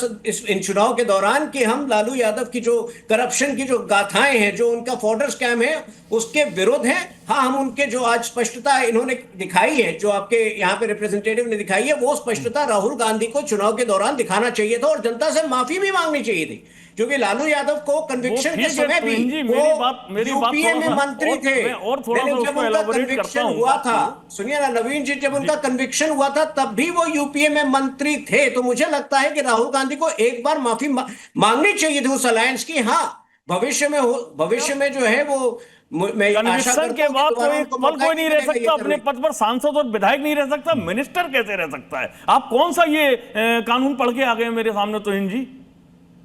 इन चुनाव के दौरान कि हम लालू यादव की जो करप्शन की जो गाथाएं हैं, जो उनका फॉर्डर स्कैम है, उसके विरुद्ध है। हाँ, हम उनके जो आज स्पष्टता इन्होंने दिखाई है, जो आपके यहाँ पे रिप्रेजेंटेटिव ने दिखाई है, वो स्पष्टता राहुल गांधी को चुनाव के दौरान दिखाना चाहिए था और जनता से माफी भी मांगनी चाहिए थी, क्योंकि लालू यादव को कन्विक्शन के समय भी वो यूपीए में मंत्री थे। जब उनका कन्विक्शन हुआ था, सुनिए ना नवीन जी, जब उनका कन्विक्शन हुआ था तब भी वो यूपीए में मंत्री थे। तो मुझे लगता है कि राहुल गांधी को एक बार माफी मांगनी चाहिए थी उस अलायंस की। हाँ, भविष्य में जो है वो कन्विक्शन के बाद कोई नहीं रह सकता अपने पद पर, सांसद और विधायक नहीं रह सकता, मिनिस्टर कैसे रह सकता है? आप कौन सा ये कानून पढ़ के आ गए मेरे सामने? तो जी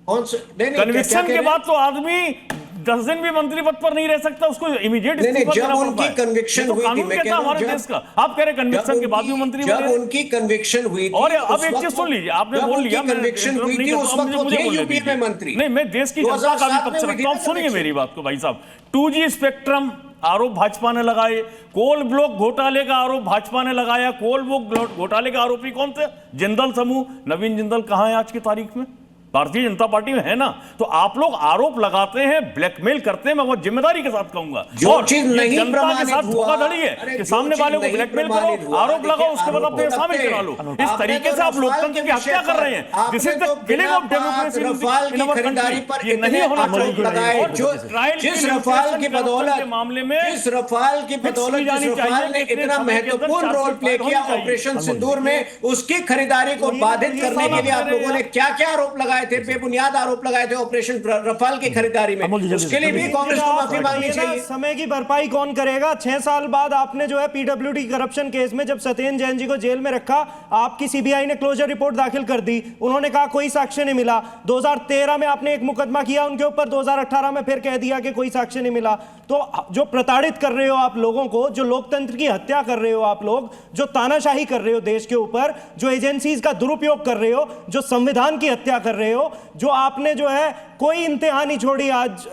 कन्विक्शन के बाद तो आदमी 10 दिन भी मंत्री पद पर नहीं रह सकता, उसको इमीडिएट जब उनकी कन्विक्शन हुई थी, मैं कह रहा हूं हमारे देश का, आप कह रहे कन्विक्शन के बाद भी मंत्री, जब उनकी कन्विक्शन हुई थी, और अब एक चीज सुन लीजिए, आपने बोल लिया कन्विक्शन हुई थी, उस वक्त वो थे यूपी में मंत्री। नहीं, मैं देश की जनता का भी पक्ष रखता हूं, सुनिए मेरी बात को भाई साहब। 2G स्पेक्ट्रम आरोप भाजपा ने लगाए, कोल ब्लॉक घोटाले का आरोप भाजपा ने लगाया। कोल ब्लॉक घोटाले के आरोपी कौन थे? जिंदल समूह। नवीन जिंदल कहां है आज की तारीख में? भारतीय जनता पार्टी में है ना। तो आप लोग आरोप लगाते हैं, ब्लैकमेल करते हैं, मैं बहुत जिम्मेदारी के साथ कहूंगा, जो चीज नहीं जनता के साथ धोखाधड़ी है कि सामने वाले को ब्लैकमेल करो, आरोप लगाओ, उसके बाद अपने शामिल करा लो। इस तरीके से आप लोकतंत्र की हत्या कर रहे हैं। This is the killing of democracy in our country. ये नहीं होना चाहिए। जिस रफाल की बदौलत मामले में, जिस रफाल की बदौलत रफाल ने इतना महत्वपूर्ण रोल प्ले किया ऑपरेशन सिंदूर में, उसकी खरीदारी को बाधित करने के लिए आप लोगों ने क्या क्या आरोप लगाए थे, बेबुनियाद आरोप लगाए थे ऑपरेशन रफाल की खरीदारी में। उसके लिए भी कांग्रेस को माफी मांगनी चाहिए। समय की भरपाई कौन करेगा? 6 साल बाद आपने जो है पीडब्ल्यूडी करप्शन केस में जब सत्येंद्र जैन जी को जेल में रखा, आपकी सीबीआई ने क्लोजर रिपोर्ट दाखिल कर दी, उन्होंने कहा कोई साक्ष्य नहीं मिला। 2013 में आपने एक मुकदमा किया उनके ऊपर, 2018 में फिर कह दिया कि कोई साक्ष्य नहीं मिला। तो जो प्रताड़ित कर रहे हो आप लोगों को, जो लोकतंत्र की हत्या कर रहे हो आप लोग, जो तानाशाही कर रहे हो देश के ऊपर, जो एजेंसीज का दुरुपयोग कर रहे हो, जो संविधान की हत्या कर रहे हो, जो आपने जो है कोई इंतहा नहीं छोड़ी आज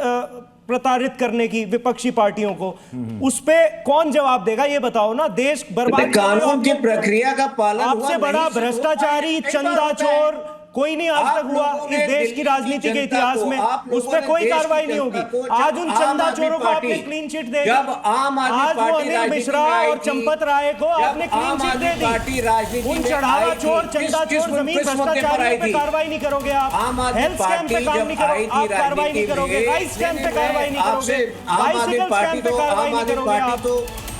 प्रताड़ित करने की विपक्षी पार्टियों को, उस पे कौन जवाब देगा? ये बताओ ना। देश बर्बाद, कानून की प्रक्रिया का पालन, आपसे बड़ा भ्रष्टाचारी चंदाचोर कोई नहीं आज तक हुआ इस देश की राजनीति के इतिहास में। उस पर कोई कार्रवाई नहीं होगी। आज उन चंदा चोरों को आपने क्लीन चिट दे दी। आज वो अनिल मिश्रा और चंपत राय को आपने क्लीन चिट दे दी। उन चढ़ावा चोर, चंदा चोर, जमीन भ्रष्टाचारियों पे कार्रवाई नहीं करोगे आप। हेल्थ स्कैम पे काम नहीं करोगे आप, कार्रवाई नहीं करोगे। राइस स्कैम पे कार्रवाई नहीं करोगे। बाइसिकल स्कैम पे कार्रवाई नहीं करोगे आप।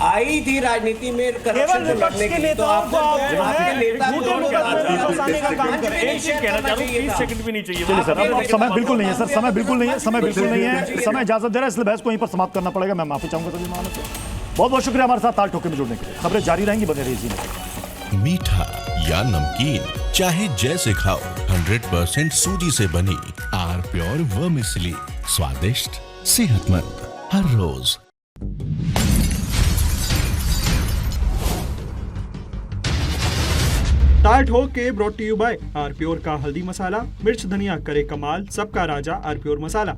आई थी राजनीति में करप्शन को लड़ने के लिए, तो आप चलिए सर, अब समय बिल्कुल नहीं है सर, समय बिल्कुल नहीं है, समय बिल्कुल नहीं है, समय इजाजत दे रहा है, इसलिए बहस को यहीं पर समाप्त करना पड़ेगा। मैं माफी चाहूंगा सभी मेहमानों से। बहुत बहुत शुक्रिया हमारे साथ ताल ठोके में जुड़ने के लिए। खबरें जारी रहेंगी, बने रहिए। मीठा या नमकीन, चाहे जैसे खाओ, 100% सूजी से बनी आर प्योर वर्मिसेली, स्वादिष्ट, सेहतमंद हर रोज। ताल ठोक के brought to you by R pure का हल्दी मसाला, मिर्च धनिया करे कमाल, सबका राजा आर प्योर मसाला।